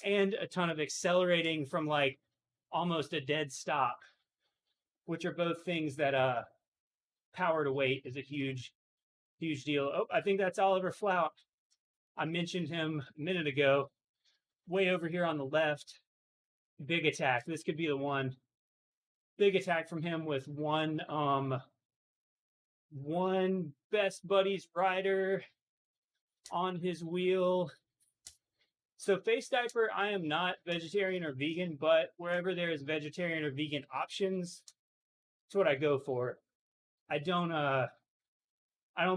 and a ton of accelerating from like almost a dead stop, which are both things that power to weight is a huge deal. Oh, I think that's Oliver Flout. I mentioned him a minute ago. Way over here on the left, big attack. This could be the one. Big attack from him with one Best Buddies rider on his wheel. So face diaper, I am not vegetarian or vegan, but wherever there is vegetarian or vegan options, that's what I go for. I don't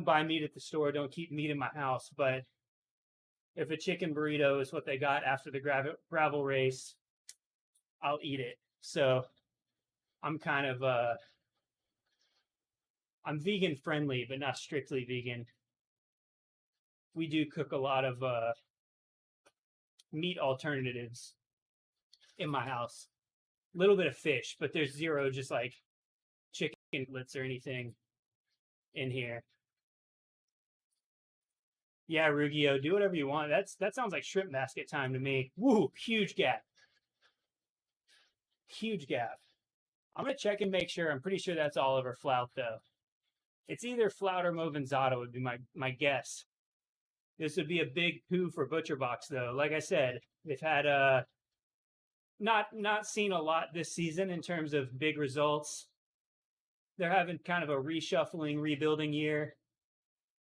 buy meat at the store, don't keep meat in my house, but if a chicken burrito is what they got after the gravel race, I'll eat it. So I'm kind of I'm vegan friendly, but not strictly vegan. We do cook a lot of meat alternatives in my house. A little bit of fish, but there's zero just like chicken cutlets or anything in here. Yeah, Rugio, do whatever you want. That sounds like shrimp basket time to me. Woo, huge gap. Huge gap. I'm gonna check and make sure. I'm pretty sure that's Oliver Flout though. It's either Flout or Movenzato would be my guess. This would be a big coup for ButcherBox though. Like I said, they've had not seen a lot this season in terms of big results. They're having kind of a reshuffling, rebuilding year.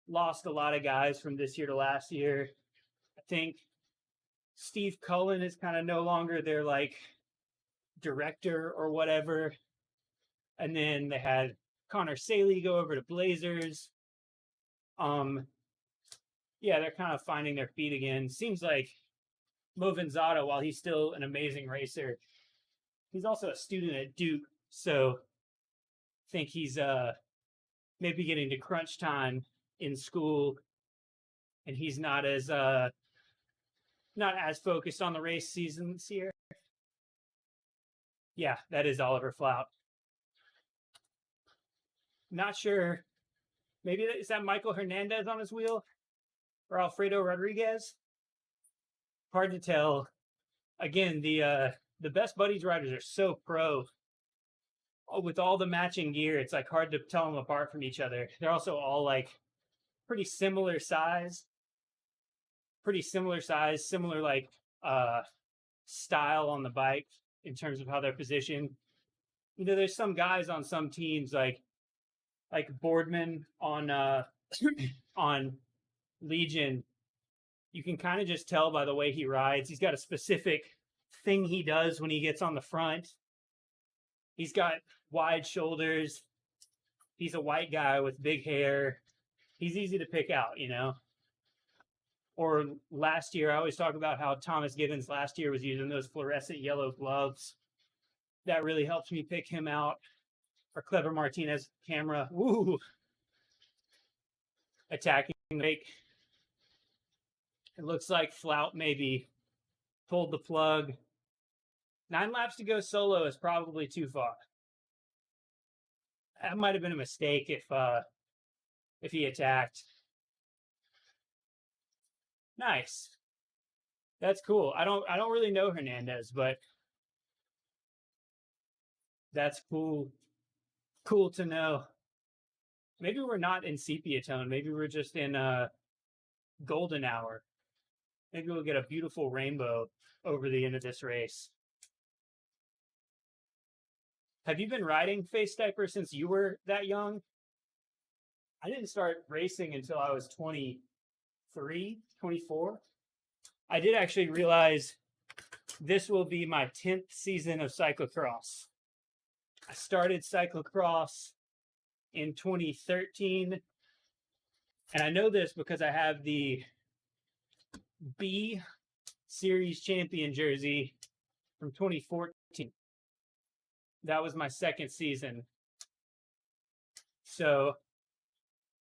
Lost a lot of guys from this year to last year. I think Steve Cullen is kind of no longer their like director or whatever. And then they had Connor Saley go over to Blazers. Yeah, they're kind of finding their feet again. Seems like Movenzato, while he's still an amazing racer, he's also a student at Duke, so I think he's maybe getting to crunch time in school, and he's not as focused on the race season this year. Yeah, that is Oliver Flout. Not sure. Maybe is that Michael Hernandez on his wheel or Alfredo Rodriguez? Hard to tell. Again, the Best Buddies riders are so pro. With all the matching gear, it's like hard to tell them apart from each other. They're also all like pretty similar size, similar like style on the bike in terms of how they're positioned. You know, there's some guys on some teams like Boardman on on Legion. You can kind of just tell by the way he rides. He's got a specific thing he does when he gets on the front. He's got wide shoulders. He's a white guy with big hair. He's easy to pick out, you know. Or last year, I always talk about how Thomas Gibbons last year was using those fluorescent yellow gloves. That really helped me pick him out. Or Clever Martinez camera. Woo! Attacking the rake. It looks like Flout maybe pulled the plug. 9 laps to go solo is probably too far. That might have been a mistake if he attacked. Nice. That's cool. I don't really know Hernandez, but that's cool. Cool to know. Maybe we're not in sepia tone. Maybe we're just in golden hour. Maybe we'll get a beautiful rainbow over the end of this race. Have you been riding face diaper since you were that young? I didn't start racing until I was 23, 24. I did actually realize this will be my 10th season of cyclocross. I started cyclocross in 2013. And I know this because I have the B Series champion jersey from 2014. That was my second season. So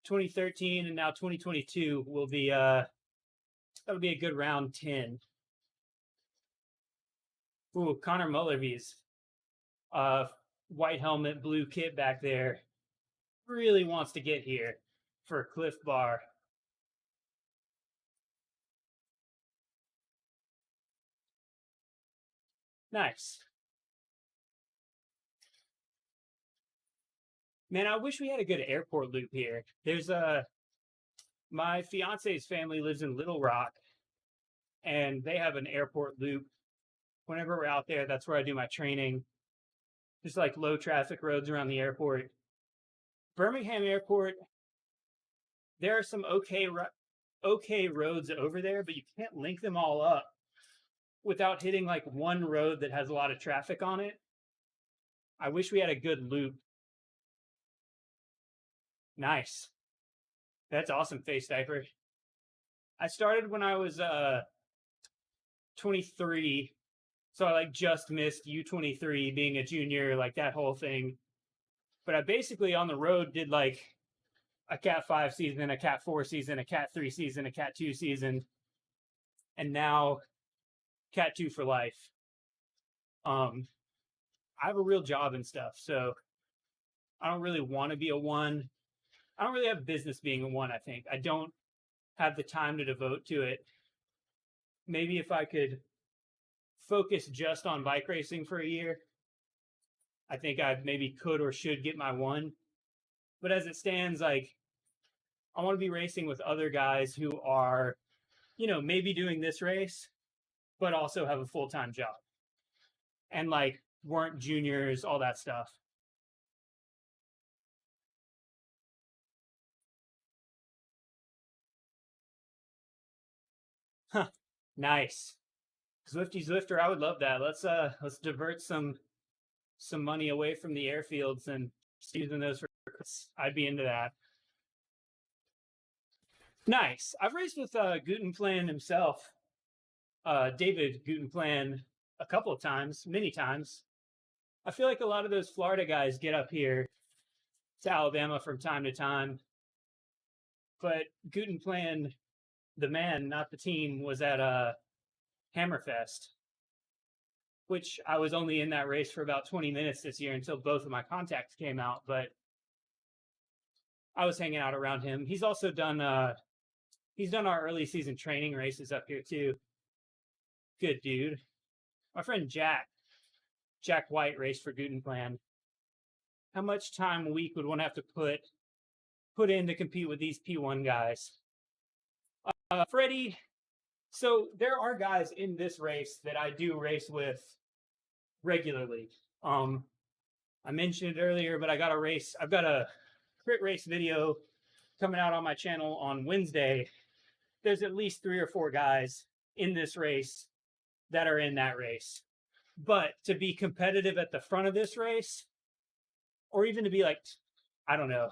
2013 and now 2022 will be that'll be a good round 10. Ooh, Connor Mullerby's white helmet, blue kit back there really wants to get here for Cliff Bar. Nice. Man, I wish we had a good airport loop here. There's my fiance's family lives in Little Rock, and they have an airport loop. Whenever we're out there, that's where I do my training. Just like low traffic roads around the airport. Birmingham Airport, there are some okay roads over there, but you can't link them all up without hitting like one road that has a lot of traffic on it. I wish we had a good loop. Nice. That's awesome, Face Diaper. I started when I was 23, so I like just missed U23 being a junior, like that whole thing. But I basically on the road did like a Cat 5 season, a Cat 4 season, a Cat 3 season, a Cat 2 season, and now Cat 2 for life. I have a real job and stuff, so I don't really want to be a 1. I don't really have business being a 1, I think. I don't have the time to devote to it. Maybe if I could focus just on bike racing for a year, I think I maybe could or should get my 1. But as it stands, like, I want to be racing with other guys who are, you know, maybe doing this race, but also have a full-time job. And, like, weren't juniors, all that stuff. Huh. Nice. Zwifty Zwifter, I would love that. Let's divert some money away from the airfields and using those for. I'd be into that. Nice. I've raced with Gutenplan himself, David Gutenplan, a couple of times, many times. I feel like a lot of those Florida guys get up here to Alabama from time to time, but Gutenplan, the man, not the team, was at Hammerfest, which I was only in that race for about 20 minutes this year until both of my contacts came out, but I was hanging out around him. He's also done our early season training races up here too. Good dude. My friend Jack White raced for Gutenplan. How much time a week would one have to put in to compete with these P1 guys? Freddie, so there are guys in this race that I do race with regularly. I mentioned it earlier, but I've got a crit race video coming out on my channel on Wednesday. There's at least 3 or 4 guys in this race that are in that race. But to be competitive at the front of this race, or even to be like, I don't know,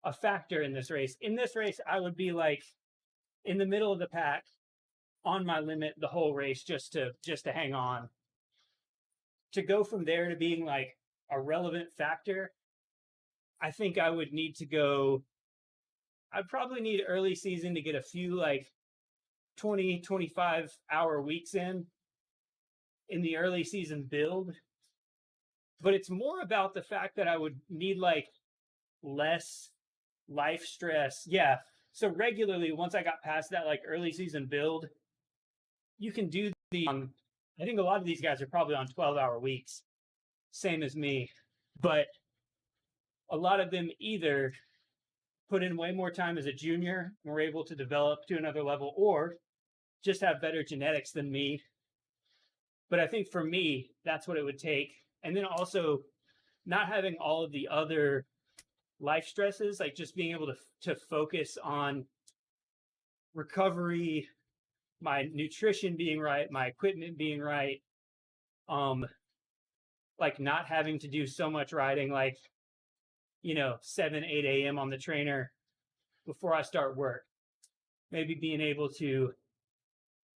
a factor in this race. In this race, I would be like in the middle of the pack on my limit the whole race just to hang on. To go from there to being like a relevant factor, I think I would need to go, I'd probably need early season to get a few like 20, 25 hour weeks in the early season build. But it's more about the fact that I would need like less life stress. Yeah. So regularly, once I got past that like early season build, you can do I think a lot of these guys are probably on 12-hour weeks, same as me. But a lot of them either put in way more time as a junior and were able to develop to another level, or just have better genetics than me. But I think for me, that's what it would take. And then also not having all of the other life stresses, like just being able to focus on recovery, my nutrition being right, my equipment being right, like not having to do so much riding, like, 7, 8 a.m. on the trainer before I start work. Maybe being able to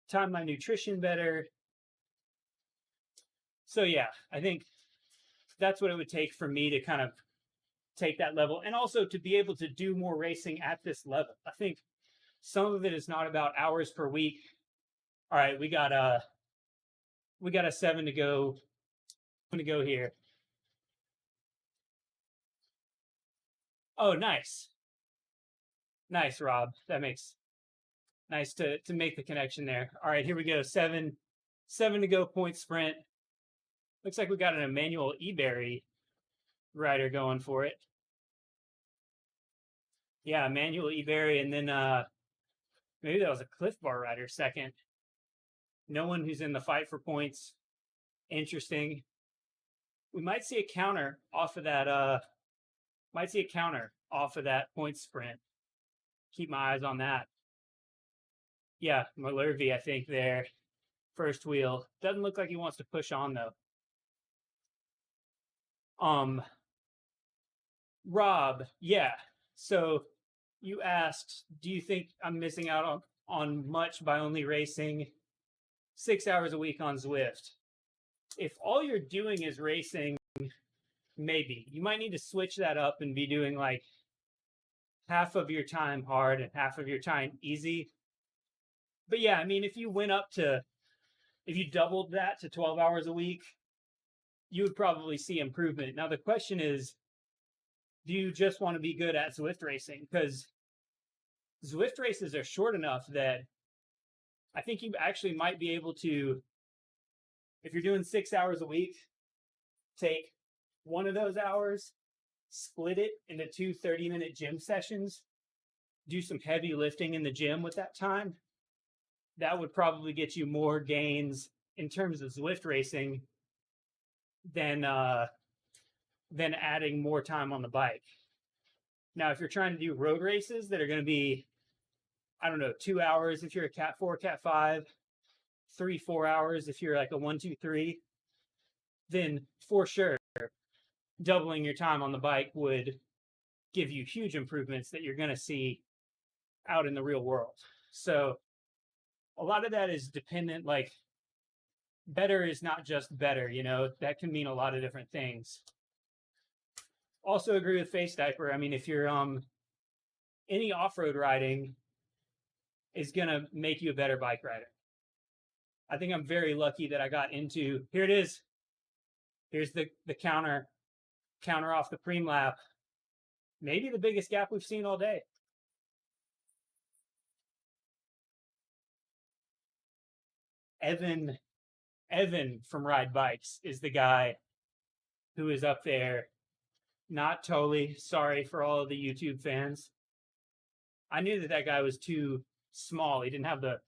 time my nutrition better. So yeah, I think that's what it would take for me to kind of take that level, and also to be able to do more racing at this level. I think some of it is not about hours per week. All right, we got a 7 to go. I'm gonna go here. Oh, nice, Rob. That makes nice to make the connection there. All right, here we go. 7 to go point sprint. Looks like we got an Emmanuel Eberry rider going for it. Yeah, Emmanuel Eberry, and then maybe that was a Cliff Bar rider second. No one who's in the fight for points. Interesting. We might see a counter off of that. Point sprint. Keep my eyes on that. Yeah, Malherbe, I think there. First wheel. Doesn't look like he wants to push on though. Rob, yeah. So you asked, do you think I'm missing out on much by only racing 6 hours a week on Zwift? If all you're doing is racing, maybe. You might need to switch that up and be doing like half of your time hard and half of your time easy. But yeah, I mean, if you doubled that to 12 hours a week, you would probably see improvement. Now, the question is, do you just want to be good at Zwift racing? Because Zwift races are short enough that I think you actually might be able to, if you're doing 6 hours a week, take one of those hours, split it into 2 30-minute gym sessions, do some heavy lifting in the gym with that time. That would probably get you more gains in terms of Zwift racing than adding more time on the bike. Now, if you're trying to do road races that are going to be, I don't know, 2 hours if you're a Cat 4, Cat 5, 3-4 hours if you're like a 1, 2, 3, then for sure, doubling your time on the bike would give you huge improvements that you're going to see out in the real world. So a lot of that is dependent, like better is not just better, you know, that can mean a lot of different things. Also agree with Face Diaper. I mean, if you're any off-road riding is going to make you a better bike rider. I think I'm very lucky that I got into, here it is. Here's the counter off the preem lap. Maybe the biggest gap we've seen all day. Evan from Ride Bikes is the guy who is up there. Not totally. Sorry for all of the YouTube fans. I knew that guy was too small. He didn't have the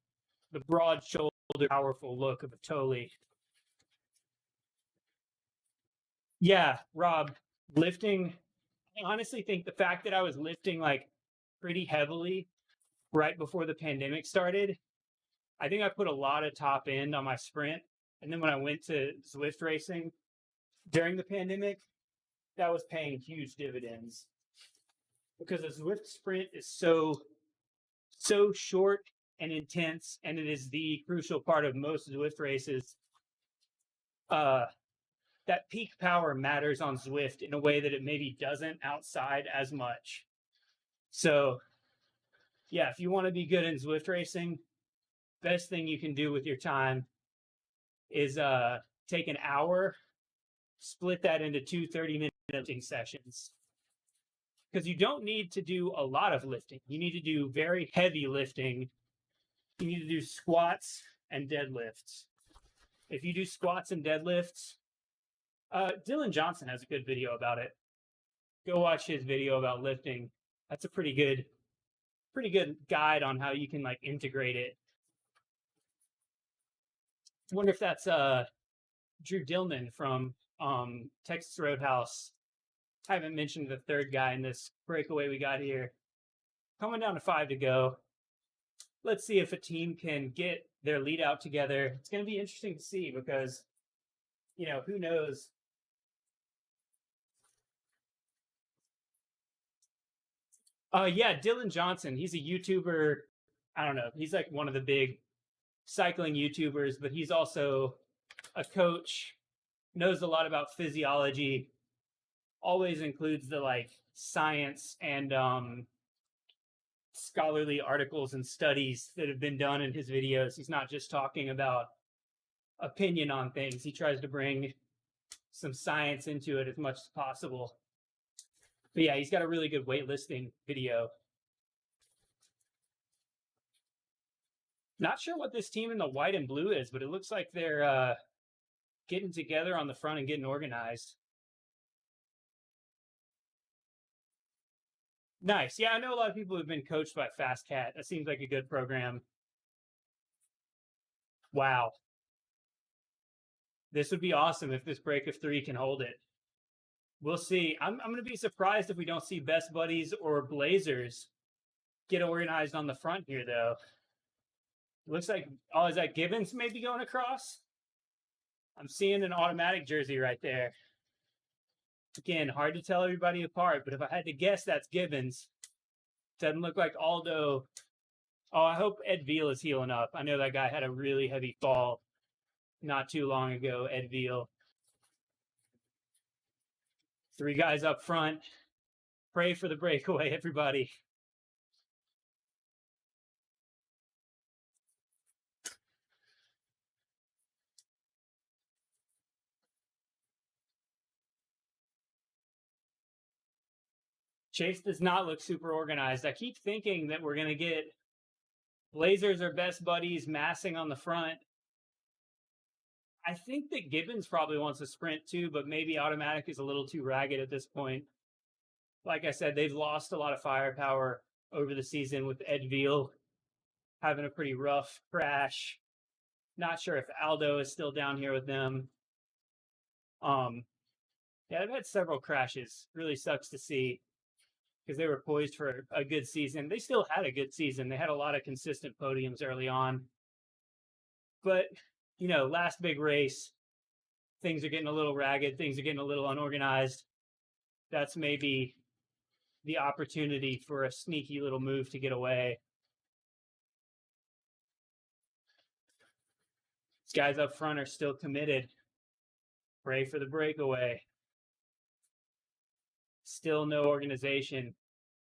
broad shoulder, powerful look of a Tolly. Yeah, Rob, lifting. I honestly think the fact that I was lifting like pretty heavily right before the pandemic started, I think I put a lot of top end on my sprint. And then when I went to Zwift racing during the pandemic, that was paying huge dividends because a Zwift sprint is so short and intense, and it is the crucial part of most Zwift races. That peak power matters on Zwift in a way that it maybe doesn't outside as much. So yeah, if you want to be good in Zwift racing, best thing you can do with your time is take an hour, split that into 2 30-minute lifting sessions. Because you don't need to do a lot of lifting. You need to do very heavy lifting. You need to do squats and deadlifts. If you do squats and deadlifts, Dylan Johnson has a good video about it. Go watch his video about lifting. That's a pretty good guide on how you can like integrate it. I wonder if that's Drew Dillman from Texas Roadhouse. I haven't mentioned the third guy in this breakaway we got here. Coming down to 5 to go. Let's see if a team can get their lead out together. It's going to be interesting to see because, you know, who knows? Yeah, Dylan Johnson. He's a YouTuber. I don't know. He's like one of the big cycling YouTubers, but he's also a coach, knows a lot about physiology, always includes the like science and scholarly articles and studies that have been done in his videos. He's not just talking about opinion on things. He tries to bring some science into it as much as possible. But yeah, he's got a really good weightlifting video. Not sure what this team in the white and blue is, but it looks like they're getting together on the front and getting organized. Nice. Yeah, I know a lot of people have been coached by Fast Cat. That seems like a good program. Wow. This would be awesome if this break of 3 can hold it. We'll see. I'm going to be surprised if we don't see Best Buddies or Blazers get organized on the front here, though. Looks like, oh, is that Gibbons maybe going across? I'm seeing an automatic jersey right there. Again, hard to tell everybody apart, but if I had to guess, that's Gibbons. Doesn't look like Aldo. Oh, I hope Ed Veal is healing up. I know that guy had a really heavy fall not too long ago, Ed Veal. 3 guys up front. Pray for the breakaway, everybody. Chase does not look super organized. I keep thinking that we're going to get Blazers are best buddies massing on the front. I think that Gibbons probably wants to sprint too, but maybe Automatic is a little too ragged at this point. Like I said, they've lost a lot of firepower over the season with Ed Veal having a pretty rough crash. Not sure if Aldo is still down here with them. Yeah, they've had several crashes. Really sucks to see because they were poised for a good season. They still had a good season. They had a lot of consistent podiums early on. But, you know, last big race, things are getting a little ragged. Things are getting a little unorganized. That's maybe the opportunity for a sneaky little move to get away. These guys up front are still committed. Pray for the breakaway. Still no organization.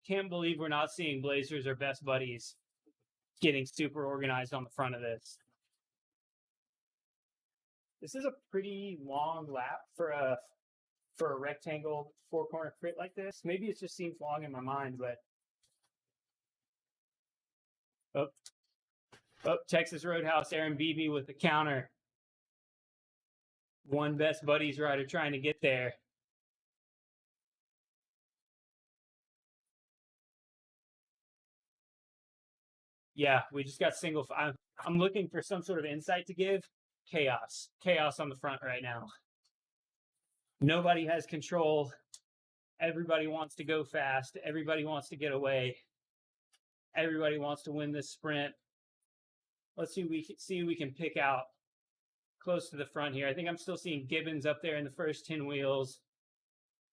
Can't believe we're not seeing Blazers or best buddies getting super organized on the front of this. This is a pretty long lap for a rectangle 4-corner crit like this. Maybe it just seems long in my mind, but Texas Roadhouse, Aaron Beebe with the counter. One best buddies rider trying to get there. Yeah, we just got single. I'm looking for some sort of insight to give. Chaos. Chaos on the front right now. Nobody has control. Everybody wants to go fast. Everybody wants to get away. Everybody wants to win this sprint. Let's see if we can pick out close to the front here. I think I'm still seeing Gibbons up there in the first 10 wheels.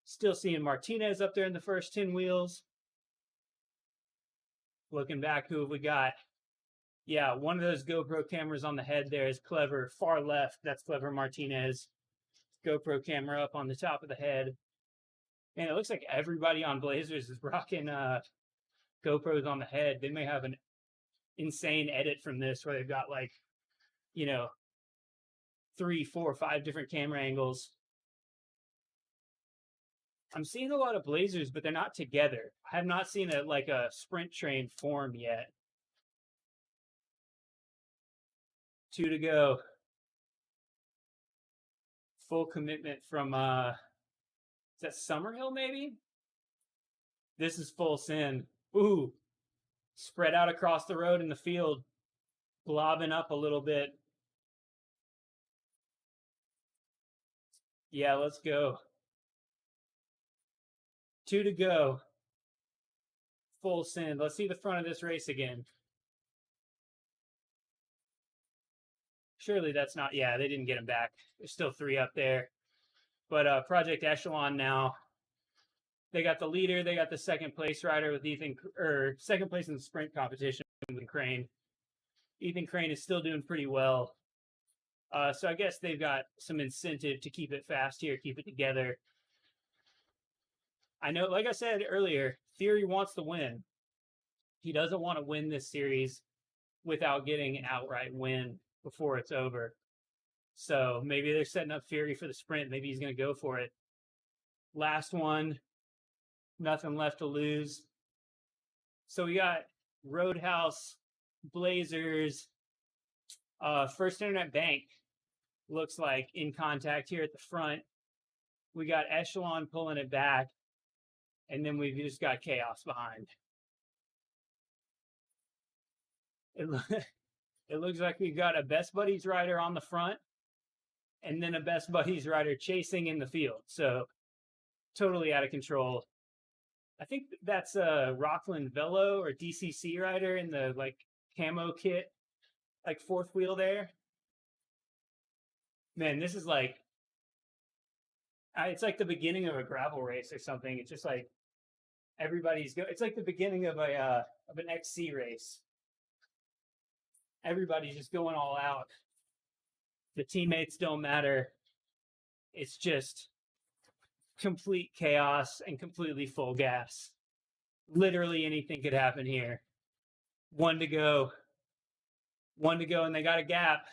Still seeing Martinez up there in the first 10 wheels. Looking back, who have we got? Yeah, one of those GoPro cameras on the head there is Clever. Far left, that's Clever Martinez. GoPro camera up on the top of the head. And it looks like everybody on Blazers is rocking GoPros on the head. They may have an insane edit from this where they've got like, you know, 3, 4, 5 different camera angles. I'm seeing a lot of Blazers, but they're not together. I have not seen a sprint train form yet. 2 to go. Full commitment from, is that Summerhill maybe? This is full send. Ooh, spread out across the road in the field, blobbing up a little bit. Yeah, let's go. 2 to go. Full send. Let's see the front of this race again. Surely that's not, yeah, they didn't get him back. There's still 3 up there. But Project Echelon now. They got the leader. They got the second place rider with second place in the sprint competition with Crane. Ethan Crane is still doing pretty well. So I guess they've got some incentive to keep it fast here, keep it together. I know, like I said earlier, Feehery wants to win. He doesn't want to win this series without getting an outright win before it's over. So maybe they're setting up Feehery for the sprint. Maybe he's going to go for it. Last one. Nothing left to lose. So we got Roadhouse, Blazers, First Internet Bank looks like in contact here at the front. We got Echelon pulling it back, and then we've just got Chaos behind. It looks like we've got a Best Buddies rider on the front, and then a Best Buddies rider chasing in the field. So totally out of control. I think that's a Rockland Velo or DCC rider in the like camo kit. like fourth wheel there. Man, this is like, it's like the beginning of a gravel race or something. It's just like it's like the beginning of an XC race. Everybody's just going all out. The teammates don't matter. It's just complete chaos and completely full gas. Literally anything could happen here. One to go, and they got a gap.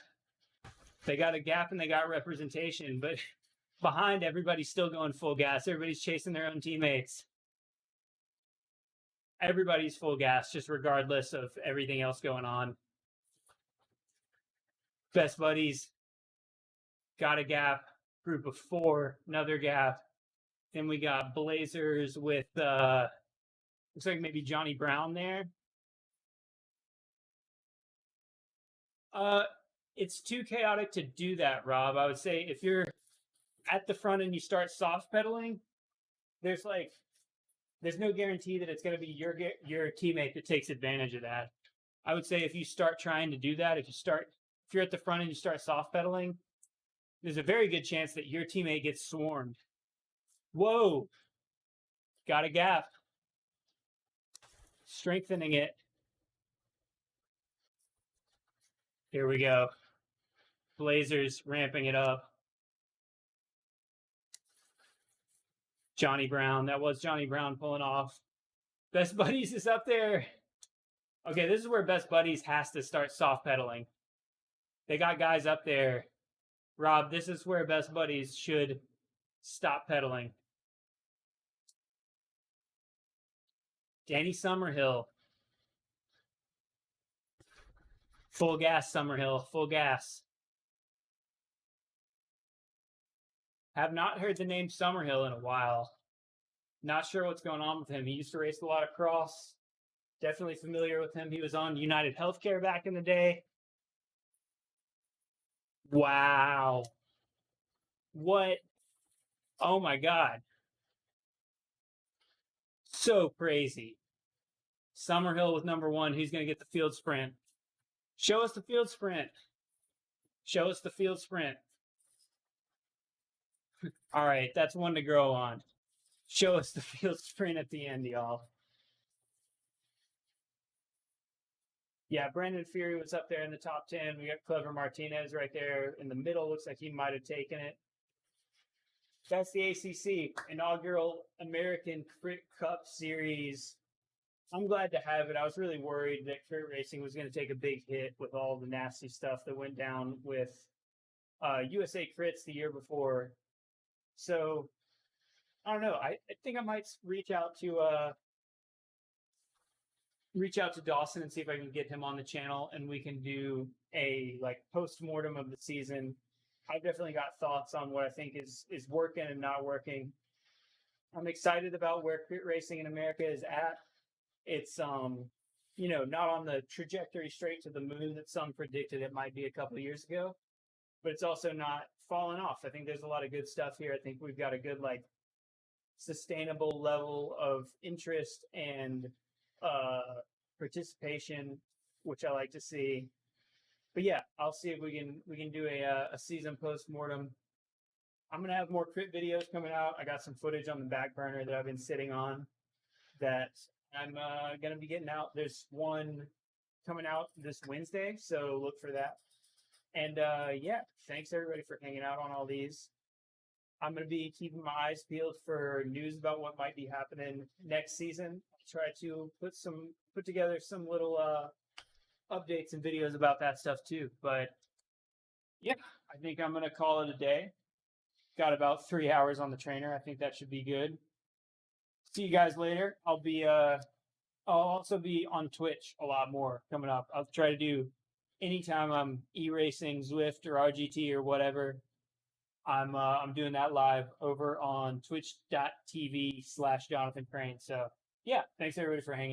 They got a gap and they got representation, but behind, everybody's still going full gas. Everybody's chasing their own teammates. Everybody's full gas, just regardless of everything else going on. Best buddies got a gap. Group of 4, another gap. Then we got Blazers with looks like maybe Johnny Brown there. It's too chaotic to do that, Rob. I would say if you're at the front and you start soft pedaling, there's no guarantee that it's going to be your teammate that takes advantage of that. I would say if you start trying to do that, if you're at the front and you start soft pedaling, there's a very good chance that your teammate gets swarmed. Whoa, got a gap. Strengthening it. Here we go. Blazers ramping it up. Johnny Brown. That was Johnny Brown pulling off. Best Buddies is up there. Okay, this is where Best Buddies has to start soft pedaling. They got guys up there. Rob, this is where Best Buddies should stop pedaling. Danny Summerhill. Full gas, Summerhill. Full gas. Have not heard the name Summerhill in a while. Not sure what's going on with him. He used to race a lot of cross. Definitely familiar with him. He was on United Healthcare back in the day. Wow. What? Oh my God. So crazy. Summerhill with number 1. Who's going to get the field sprint? Show us the field sprint. Show us the field sprint. All right, that's one to grow on. Show us the field sprint at the end, y'all. Yeah, Brandon Feehery was up there in the top 10. We got Clever Martinez right there in the middle. Looks like he might have taken it. That's the ACC, inaugural American Crit Cup Series. I'm glad to have it. I was really worried that crit racing was going to take a big hit with all the nasty stuff that went down with USA Crits the year before. So, I don't know. I think I might reach out to Dawson and see if I can get him on the channel and we can do a post-mortem of the season. I've definitely got thoughts on what I think is working and not working. I'm excited about where crit racing in America is at. It's not on the trajectory straight to the moon that some predicted it might be a couple of years ago, but it's also not falling off. I think there's a lot of good stuff here. I think we've got a good sustainable level of interest and participation, which I like to see. But yeah, I'll see if we can do a season post-mortem. I'm gonna have more crit videos coming out. I got some footage on the back burner that I've been sitting on that I'm gonna be getting out. There's one coming out this Wednesday, so look for that. And yeah, thanks everybody for hanging out on all these. I'm going to be keeping my eyes peeled for news about what might be happening next season. I'll try to put together some little updates and videos about that stuff too. But yeah, I think I'm going to call it a day. Got about 3 hours on the trainer. I think that should be good. See you guys later. I'll also be on Twitch a lot more coming up. I'll try to do anytime I'm e-racing, Zwift, or RGT or whatever. I'm doing that live over on twitch.tv/Jonathan Crane. So yeah, thanks everybody for hanging.